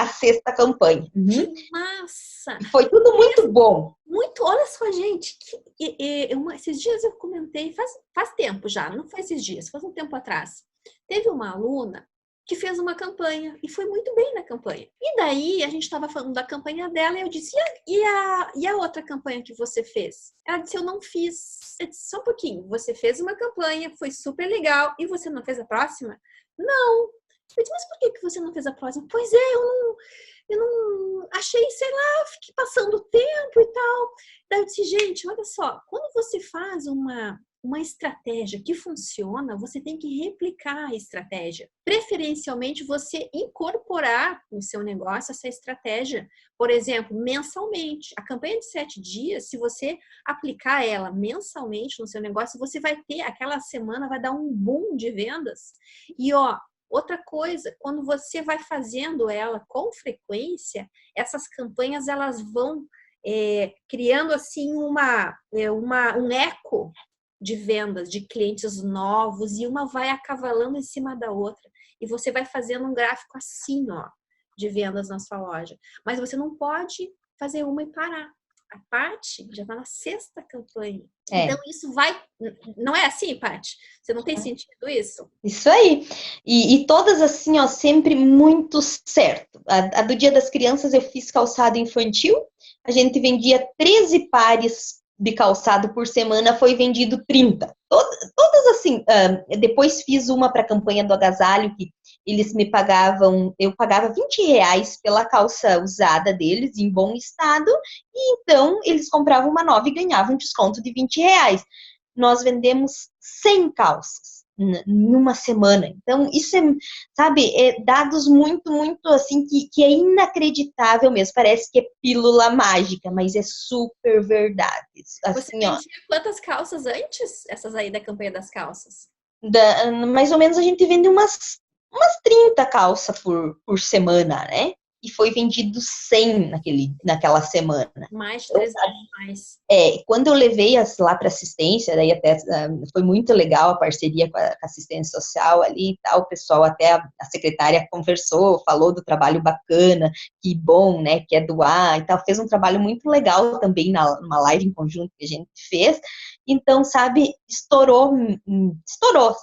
[SPEAKER 3] 6ª campanha.
[SPEAKER 1] Que massa!
[SPEAKER 3] E foi tudo muito bom.
[SPEAKER 1] Muito, olha só, gente. Esses dias eu comentei, faz tempo já, não foi esses dias, faz um tempo atrás. Teve uma aluna que fez uma campanha e foi muito bem na campanha. E daí a gente estava falando da campanha dela e eu disse, e a outra campanha que você fez? Ela disse, eu não fiz. Eu disse, só um pouquinho, você fez uma campanha, foi super legal e você não fez a próxima? Não. Eu disse, mas por que você não fez a próxima? Pois é, eu não achei, sei lá, fiquei passando o tempo e tal. Daí eu disse, gente, olha só, quando você faz uma estratégia que funciona, você tem que replicar a estratégia. Preferencialmente, você incorporar no seu negócio essa estratégia. Por exemplo, mensalmente. A campanha de 7 dias, se você aplicar ela mensalmente no seu negócio, você vai ter, aquela semana vai dar um boom de vendas. E, outra coisa, quando você vai fazendo ela com frequência, essas campanhas, elas vão criando, assim, um eco de vendas, de clientes novos, e uma vai acavalando em cima da outra. E você vai fazendo um gráfico assim, de vendas na sua loja. Mas você não pode fazer uma e parar. A Paty já está na 6ª campanha. Então, isso vai... Não é assim, Paty? Você não tem sentido isso?
[SPEAKER 3] Isso aí. E todas assim, sempre muito certo. A do Dia das Crianças eu fiz calçado infantil. A gente vendia 13 pares de calçado por semana, foi vendido 30. Todas assim. Depois fiz uma para a campanha do agasalho, que eles me pagavam, eu pagava R$20 pela calça usada deles, em bom estado, e então eles compravam uma nova e ganhavam um desconto de R$20. Nós vendemos 100 calças em uma semana. Então, isso sabe, dados muito, muito assim, que é inacreditável mesmo. Parece que é pílula mágica, mas é super verdade. Assim,
[SPEAKER 1] você vendia quantas calças antes? Essas aí da campanha das calças?
[SPEAKER 3] Mais ou menos a gente vende umas 30 calças por semana, né? E foi vendido 100 naquela semana.
[SPEAKER 1] Mais de 3 vezes mais.
[SPEAKER 3] Quando eu levei lá para assistência, daí até foi muito legal a parceria com a assistência social ali e tal, o pessoal, até a secretária conversou, falou do trabalho bacana, que bom, né, que é doar e tal, fez um trabalho muito legal também numa live em conjunto que a gente fez. Então, sabe, estourou,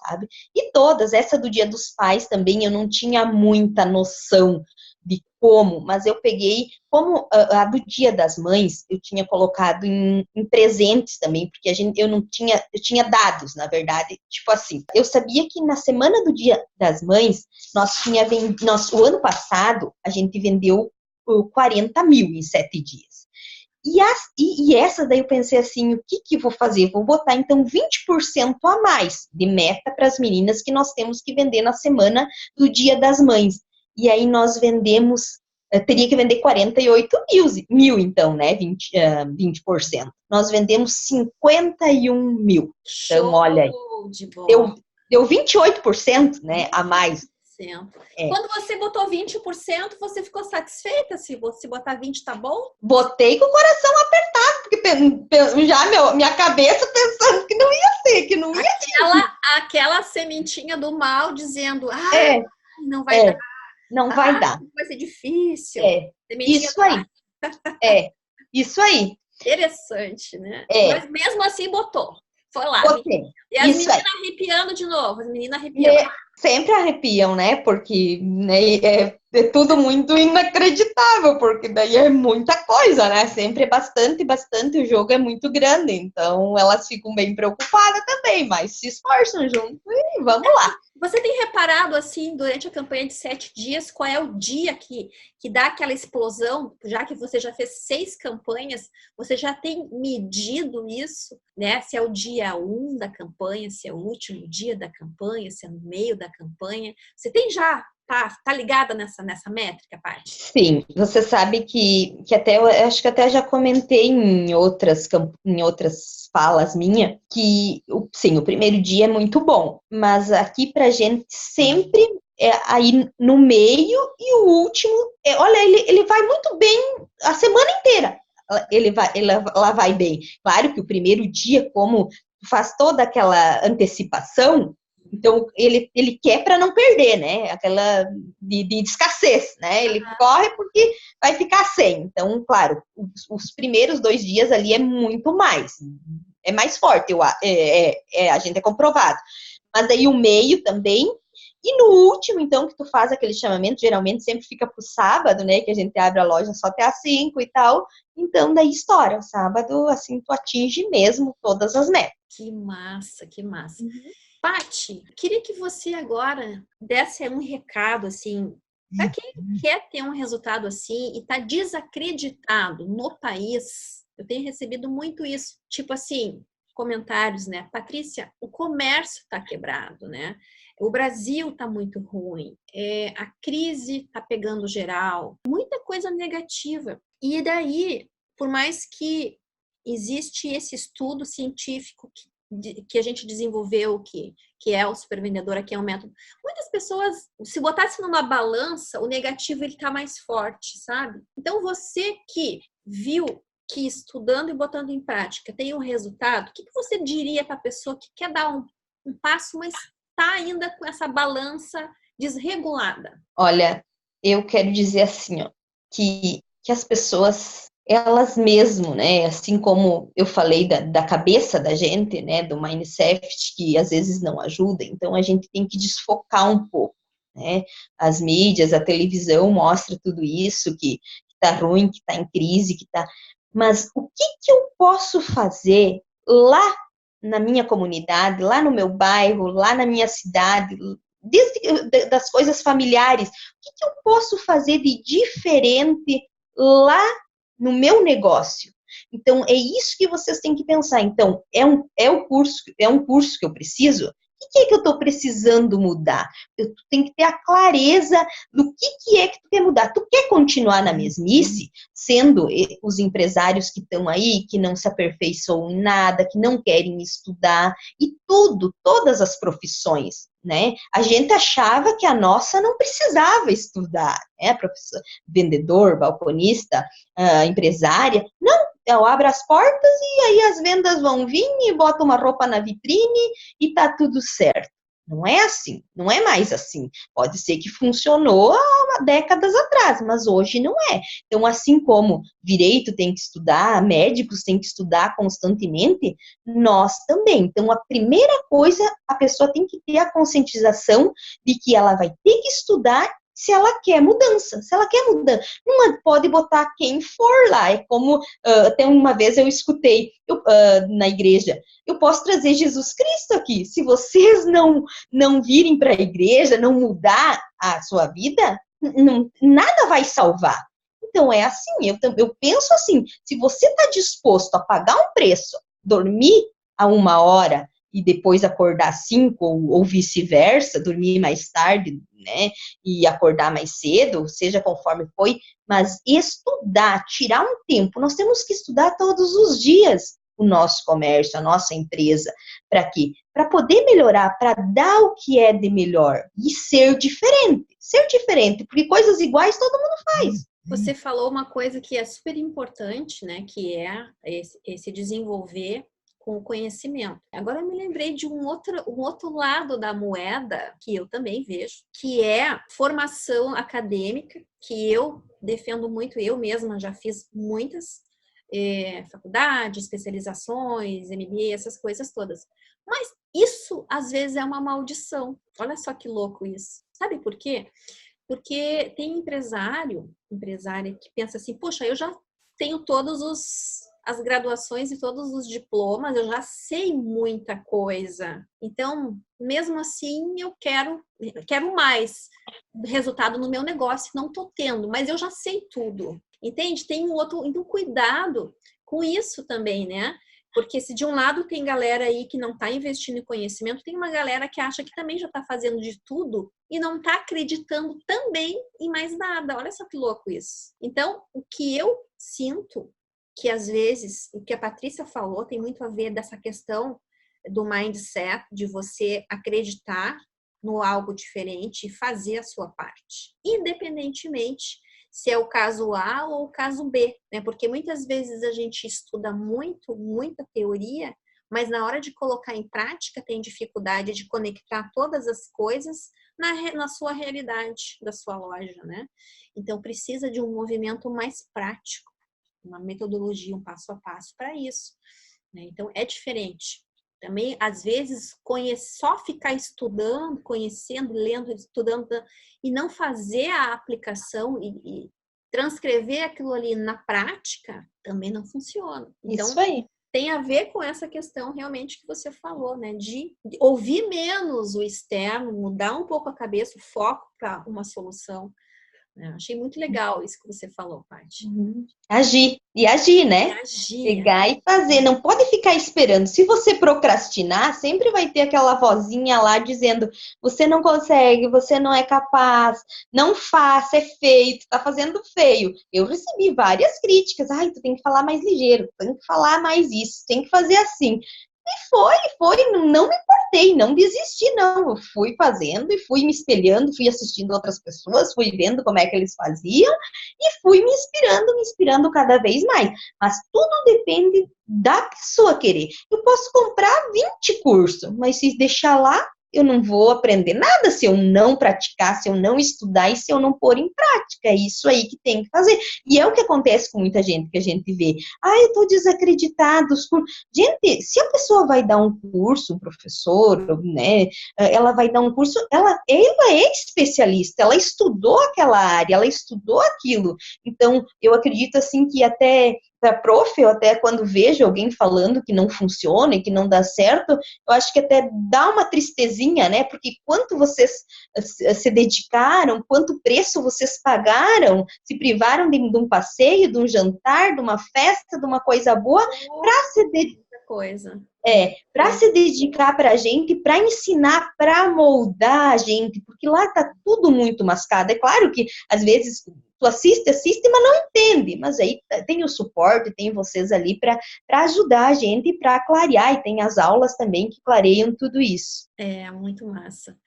[SPEAKER 3] sabe? E todas, essa do Dia dos Pais também, eu não tinha muita noção de como, mas eu peguei, como a do Dia das Mães, eu tinha colocado em presentes também, porque eu tinha dados, na verdade, tipo assim, eu sabia que na semana do Dia das Mães, o ano passado, a gente vendeu 40 mil em 7 dias. E essa daí eu pensei assim, o que eu vou fazer? Vou botar então 20% a mais de meta para as meninas que nós temos que vender na semana do Dia das Mães. E aí nós vendemos, teria que vender 48 mil então, né? 20%. Nós vendemos 51 mil. Então, olha aí. Deu 28%, né, a mais.
[SPEAKER 1] Quando você botou 20%, você ficou satisfeita? Se você botar 20%, tá bom?
[SPEAKER 3] Botei com o coração apertado, porque já minha cabeça pensando que não ia ser, que não ia ser.
[SPEAKER 1] Aquela sementinha do mal dizendo, não vai dar.
[SPEAKER 3] Não vai dar.
[SPEAKER 1] Vai ser difícil.
[SPEAKER 3] Isso aí. Isso aí.
[SPEAKER 1] Interessante, né? Mas mesmo assim botou. Foi lá.
[SPEAKER 3] Botei.
[SPEAKER 1] E as meninas arrepiando de novo. As meninas arrepiando.
[SPEAKER 3] Sempre arrepiam, né? Porque é tudo muito inacreditável, porque daí é muita coisa, né? Sempre é bastante, o jogo é muito grande. Então, elas ficam bem preocupadas também, mas se esforçam junto e vamos lá.
[SPEAKER 1] Você tem reparado, assim, durante a campanha de 7 dias, qual é o dia que dá aquela explosão? Já que você já fez 6 campanhas, você já tem medido isso, né? Se é o dia 1 da campanha, se é o último dia da campanha, se é no meio da campanha. Você tem já, tá ligada nessa métrica, Paty?
[SPEAKER 3] Sim, você sabe que até, eu acho que até já comentei em outras falas minhas, que sim, o primeiro dia é muito bom, mas aqui pra gente sempre aí no meio, e o último, olha, ele vai muito bem a semana inteira, ela vai bem. Claro que o primeiro dia, como faz toda aquela antecipação, então ele quer para não perder, né? Aquela de escassez, né? Ele corre porque vai ficar sem. Então, claro, os primeiros 2 dias ali é muito mais. É mais forte, a gente é comprovado. Mas aí o meio também, E no último, então, que tu faz aquele chamamento, geralmente sempre fica pro sábado, né? Que a gente abre a loja só até às 5 e tal. Então, daí estoura. O sábado, assim, tu atinge mesmo todas as metas.
[SPEAKER 1] Que massa, que massa. Paty, queria que você agora desse um recado, assim, para quem quer ter um resultado assim e está desacreditado no país. Eu tenho recebido muito isso, tipo assim, comentários, né? Patrícia, o comércio está quebrado, né? O Brasil está muito ruim, a crise está pegando geral, muita coisa negativa. E daí, por mais que existe esse estudo científico que a gente desenvolveu, que é o supervendedor, aqui é um método. Muitas pessoas, se botasse numa balança, o negativo ele tá mais forte, sabe? Então você que viu que estudando e botando em prática tem um resultado, o que você diria para a pessoa que quer dar um passo, mas está ainda com essa balança desregulada?
[SPEAKER 3] Olha, eu quero dizer assim, ó, que as pessoas, elas mesmo, né, assim como eu falei da cabeça da gente, né, do mindset, que às vezes não ajuda, então a gente tem que desfocar um pouco, né, as mídias, a televisão mostra tudo isso, que tá ruim, que tá em crise, que tá... Mas o que eu posso fazer lá na minha comunidade, lá no meu bairro, lá na minha cidade, desde das coisas familiares, o que eu posso fazer de diferente lá no meu negócio? Então, é isso que vocês têm que pensar. Então, é um curso que eu preciso? O que é que eu estou precisando mudar? Tu tem que ter a clareza do que é que tu quer mudar. Tu quer continuar na mesmice, sendo os empresários que estão aí, que não se aperfeiçoam em nada, que não querem estudar, e todas as profissões, né? A gente achava que a nossa não precisava estudar, né? Professor, vendedor, balconista, empresária. Não, eu abro as portas e aí as vendas vão vir e boto uma roupa na vitrine e tá tudo certo. Não é assim, não é mais assim. Pode ser que funcionou há décadas atrás, mas hoje não é. Então, assim como direito tem que estudar, médicos têm que estudar constantemente, nós também. Então, a primeira coisa, a pessoa tem que ter a conscientização de que ela vai ter que estudar se ela quer mudança. Se ela quer mudança, não pode botar quem for lá. É como, até uma vez eu escutei na igreja, eu posso trazer Jesus Cristo aqui. Se vocês não virem para a igreja, não mudar a sua vida, nada vai salvar. Então, é assim, eu penso assim, se você está disposto a pagar um preço, dormir a 1 hora e depois acordar 5 ou vice-versa, dormir mais tarde, né, e acordar mais cedo, seja conforme foi, mas estudar, tirar um tempo, nós temos que estudar todos os dias o nosso comércio, a nossa empresa, para quê? Para poder melhorar, para dar o que é de melhor e ser diferente, porque coisas iguais todo mundo faz.
[SPEAKER 1] Você falou uma coisa que é super importante, né? Que é esse desenvolver com o conhecimento. Agora eu me lembrei de um outro lado da moeda que eu também vejo, que é formação acadêmica, que eu defendo muito, eu mesma já fiz muitas faculdades, especializações, MBA, essas coisas todas. Mas isso às vezes é uma maldição. Olha só que louco isso. Sabe por quê? Porque tem empresária que pensa assim, poxa, eu já tenho as graduações e todos os diplomas, eu já sei muita coisa. Então, mesmo assim, eu quero mais resultado no meu negócio, não estou tendo, mas eu já sei tudo. Entende? Tem um outro, então cuidado com isso também, né? Porque se de um lado tem galera aí que não está investindo em conhecimento, tem uma galera que acha que também já está fazendo de tudo e não está acreditando também em mais nada. Olha só que louco isso. Então, o que eu sinto, que às vezes, o que a Patrícia falou tem muito a ver dessa questão do mindset, de você acreditar no algo diferente e fazer a sua parte, independentemente se é o caso A ou o caso B, né? Porque muitas vezes a gente estuda muita teoria, mas na hora de colocar em prática tem dificuldade de conectar todas as coisas na sua realidade da sua loja, né? Então precisa de um movimento mais prático, uma metodologia, um passo a passo para isso, né? Então é diferente. Também, às vezes, só ficar estudando, conhecendo, lendo, estudando, e não fazer a aplicação e transcrever aquilo ali na prática, também não funciona. Então,
[SPEAKER 3] Isso aí.
[SPEAKER 1] tem a ver com essa questão realmente que você falou, né? De ouvir menos o externo, mudar um pouco a cabeça, o foco para uma solução. Achei muito legal isso que você falou, Paty.
[SPEAKER 3] Agir. E agir, né?
[SPEAKER 1] Agir.
[SPEAKER 3] Pegar e fazer. Não pode ficar esperando. Se você procrastinar, sempre vai ter aquela vozinha lá dizendo: você não consegue, você não é capaz, não faça, é feio, tu tá fazendo feio. Eu recebi várias críticas. Ai, tu tem que falar mais ligeiro, tu tem que falar mais isso, tem que fazer assim. E foi, não me importei, não desisti, não. Eu fui fazendo e fui me espelhando, fui assistindo outras pessoas, fui vendo como é que eles faziam e fui me inspirando cada vez mais. Mas tudo depende da pessoa querer. Eu posso comprar 20 cursos, mas se deixar lá, eu não vou aprender nada se eu não praticar, se eu não estudar e se eu não pôr em prática. É isso aí que tem que fazer. E é o que acontece com muita gente que a gente vê. Eu estou desacreditado. Gente, se a pessoa vai dar um curso, um professor, né, ela vai dar um curso, ela é especialista, ela estudou aquela área, ela estudou aquilo. Então, eu acredito assim que até para prof, eu até quando vejo alguém falando que não funciona e que não dá certo, eu acho que até dá uma tristezinha, né? Porque quanto vocês se dedicaram, quanto preço vocês pagaram, se privaram de um passeio, de um jantar, de uma festa, de uma coisa boa, para se se dedicar para a gente, para ensinar, para moldar a gente, porque lá tá tudo muito mascado. É claro que às vezes tu assiste, mas não entende, mas aí tem o suporte, tem vocês ali para ajudar a gente, para clarear, e tem as aulas também que clareiam tudo isso.
[SPEAKER 1] É, muito massa.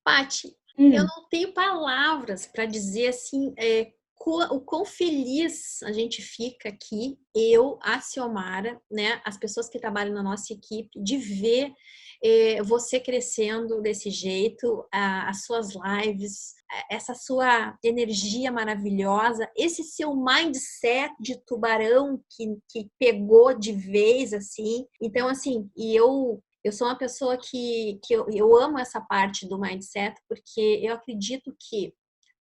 [SPEAKER 1] Paty, eu não tenho palavras para dizer assim, o quão feliz a gente fica aqui, eu, a Ciomara, né, as pessoas que trabalham na nossa equipe, de ver você crescendo desse jeito, as suas lives, essa sua energia maravilhosa, esse seu mindset de tubarão que pegou de vez, assim. Então, assim, eu sou uma pessoa que eu amo essa parte do mindset, porque eu acredito que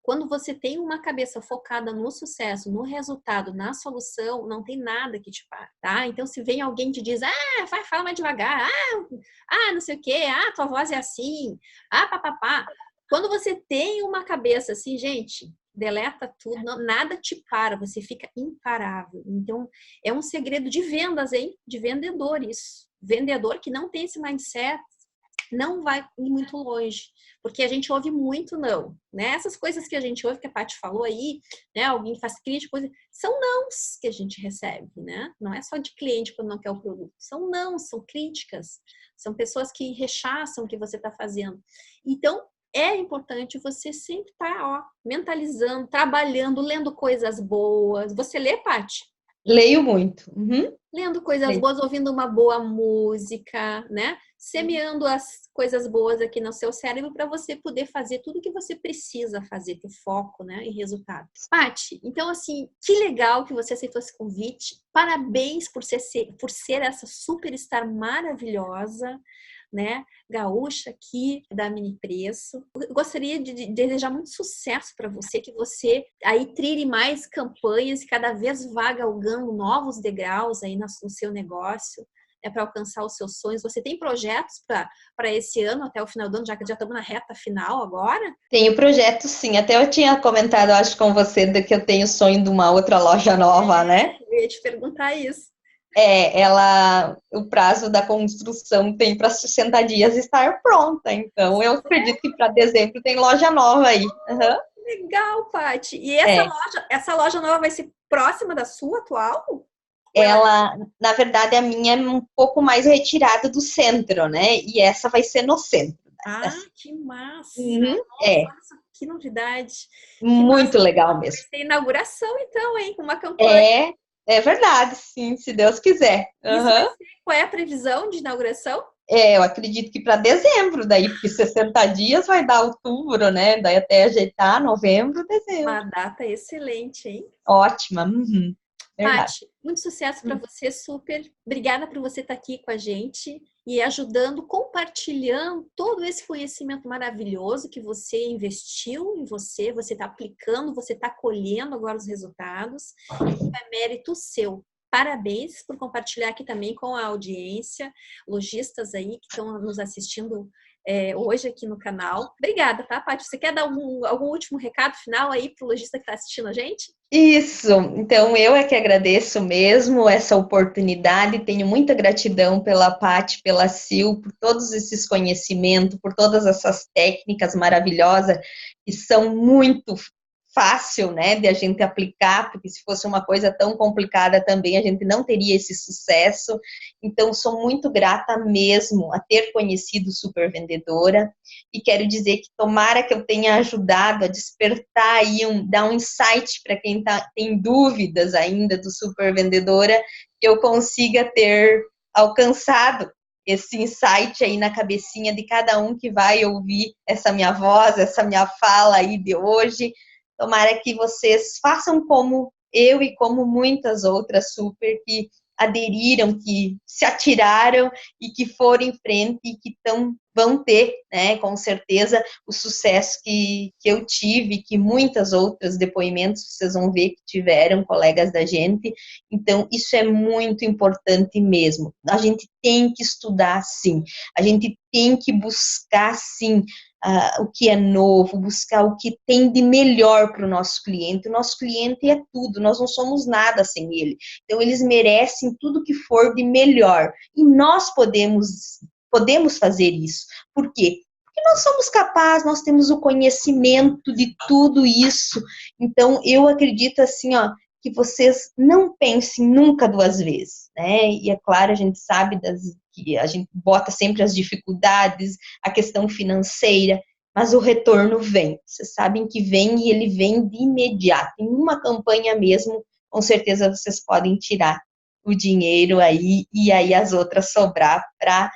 [SPEAKER 1] quando você tem uma cabeça focada no sucesso, no resultado, na solução, não tem nada que te pare, tá? Então, se vem alguém que diz, vai, fala mais devagar, não sei o quê, tua voz é assim, papapá. Quando você tem uma cabeça assim, gente, deleta tudo, nada te para, você fica imparável. Então, é um segredo de vendas, hein? De vendedor isso. Vendedor que não tem esse mindset não vai ir muito longe, porque a gente ouve muito não, né? Essas coisas que a gente ouve, que a Paty falou aí, né? Alguém faz crítica, são nãos que a gente recebe, né? Não é só de cliente quando não quer o produto, são nãos, são críticas, são pessoas que rechaçam o que você está fazendo. Então, é importante você sempre estar, mentalizando, trabalhando, lendo coisas boas. Você lê, Paty?
[SPEAKER 3] Leio muito.
[SPEAKER 1] Lendo coisas boas, ouvindo uma boa música, né? Semeando as coisas boas aqui no seu cérebro para você poder fazer tudo que você precisa fazer, ter foco, né? E resultado. Paty, então assim, que legal que você aceitou esse convite. Parabéns por ser essa superstar maravilhosa, né, gaúcha aqui da Mini Preço. Eu gostaria de desejar muito sucesso para você, que você aí trilhe mais campanhas e cada vez vá galgando novos degraus aí no seu negócio, para alcançar os seus sonhos. Você tem projetos para esse ano, até o final do ano, já que já estamos na reta final agora?
[SPEAKER 3] Tenho projetos, sim. Até eu tinha comentado, acho, com você, que eu tenho sonho de uma outra loja nova, né?
[SPEAKER 1] Eu ia te perguntar isso.
[SPEAKER 3] O prazo da construção tem para 60 dias estar pronta. Então, eu acredito que para dezembro tem loja nova aí.
[SPEAKER 1] Legal, Paty. E essa loja nova vai ser próxima da sua atual?
[SPEAKER 3] Ela, na verdade, a minha é um pouco mais retirada do centro, né? E essa vai ser no centro.
[SPEAKER 1] Que massa!
[SPEAKER 3] Nossa,
[SPEAKER 1] que novidade!
[SPEAKER 3] Muito legal mesmo.
[SPEAKER 1] Vai ter inauguração, então, hein? Com uma campanha.
[SPEAKER 3] É verdade, sim, se Deus quiser.
[SPEAKER 1] Qual é a previsão de inauguração?
[SPEAKER 3] Eu acredito que para dezembro, daí, porque 60 dias vai dar outubro, né? Daí até ajeitar novembro, dezembro.
[SPEAKER 1] Uma data excelente, hein?
[SPEAKER 3] Ótima. Verdade.
[SPEAKER 1] Paty, muito sucesso para você, super. Obrigada por você estar aqui com a gente e ajudando, compartilhando todo esse conhecimento maravilhoso que você investiu em você está aplicando, você está colhendo agora os resultados. É mérito seu. Parabéns por compartilhar aqui também com a audiência, lojistas aí que estão nos assistindo hoje aqui no canal. Obrigada, tá, Paty? Você quer dar algum último recado final aí para o lojista que está assistindo a gente?
[SPEAKER 3] Isso, então eu é que agradeço mesmo essa oportunidade, tenho muita gratidão pela Paty, pela Sil, por todos esses conhecimentos, por todas essas técnicas maravilhosas que são muito fácil, né, de a gente aplicar, porque se fosse uma coisa tão complicada também a gente não teria esse sucesso. Então sou muito grata mesmo a ter conhecido Super Vendedora e quero dizer que tomara que eu tenha ajudado a despertar aí, dar um insight para quem tem dúvidas ainda do Super Vendedora, que eu consiga ter alcançado esse insight aí na cabecinha de cada um que vai ouvir essa minha voz, essa minha fala aí de hoje. Tomara que vocês façam como eu e como muitas outras super que aderiram, que se atiraram e que foram em frente e que vão ter, né, com certeza, o sucesso que eu tive, que muitas outras depoimentos vocês vão ver que tiveram, colegas da gente. Então, isso é muito importante mesmo. A gente tem que estudar, sim. A gente tem que buscar, sim, o que é novo, buscar o que tem de melhor para o nosso cliente. O nosso cliente é tudo, nós não somos nada sem ele. Então, eles merecem tudo que for de melhor. E nós podemos fazer isso. Por quê? Porque nós somos capazes, nós temos o conhecimento de tudo isso. Então, eu acredito assim, que vocês não pensem nunca duas vezes, né? E é claro, a gente sabe que a gente bota sempre as dificuldades, a questão financeira, mas o retorno vem. Vocês sabem que vem e ele vem de imediato. Em uma campanha mesmo, com certeza vocês podem tirar o dinheiro aí e aí as outras sobrar para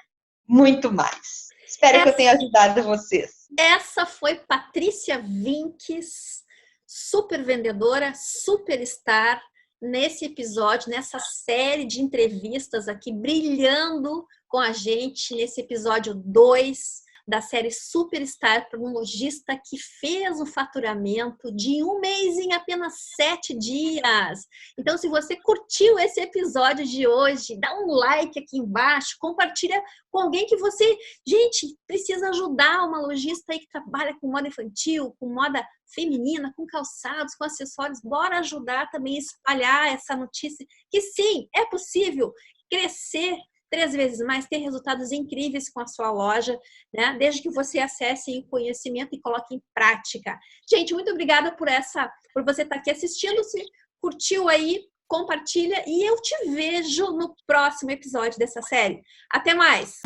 [SPEAKER 3] muito mais. Espero que eu tenha ajudado vocês.
[SPEAKER 1] Essa foi Patrícia Vinques, super vendedora, superstar, nesse episódio, nessa série de entrevistas aqui, brilhando com a gente, nesse episódio 2 da série Superstar, para um lojista que fez o faturamento de 1 mês em apenas 7 dias. Então, se você curtiu esse episódio de hoje, dá um like aqui embaixo, compartilha com alguém que você, gente, precisa ajudar uma lojista aí que trabalha com moda infantil, com moda feminina, com calçados, com acessórios. Bora ajudar também a espalhar essa notícia que sim, é possível crescer 3 vezes mais, ter resultados incríveis com a sua loja, né? Desde que você acesse o conhecimento e coloque em prática. Gente, muito obrigada por você estar aqui assistindo. Se curtiu aí, compartilha e eu te vejo no próximo episódio dessa série. Até mais!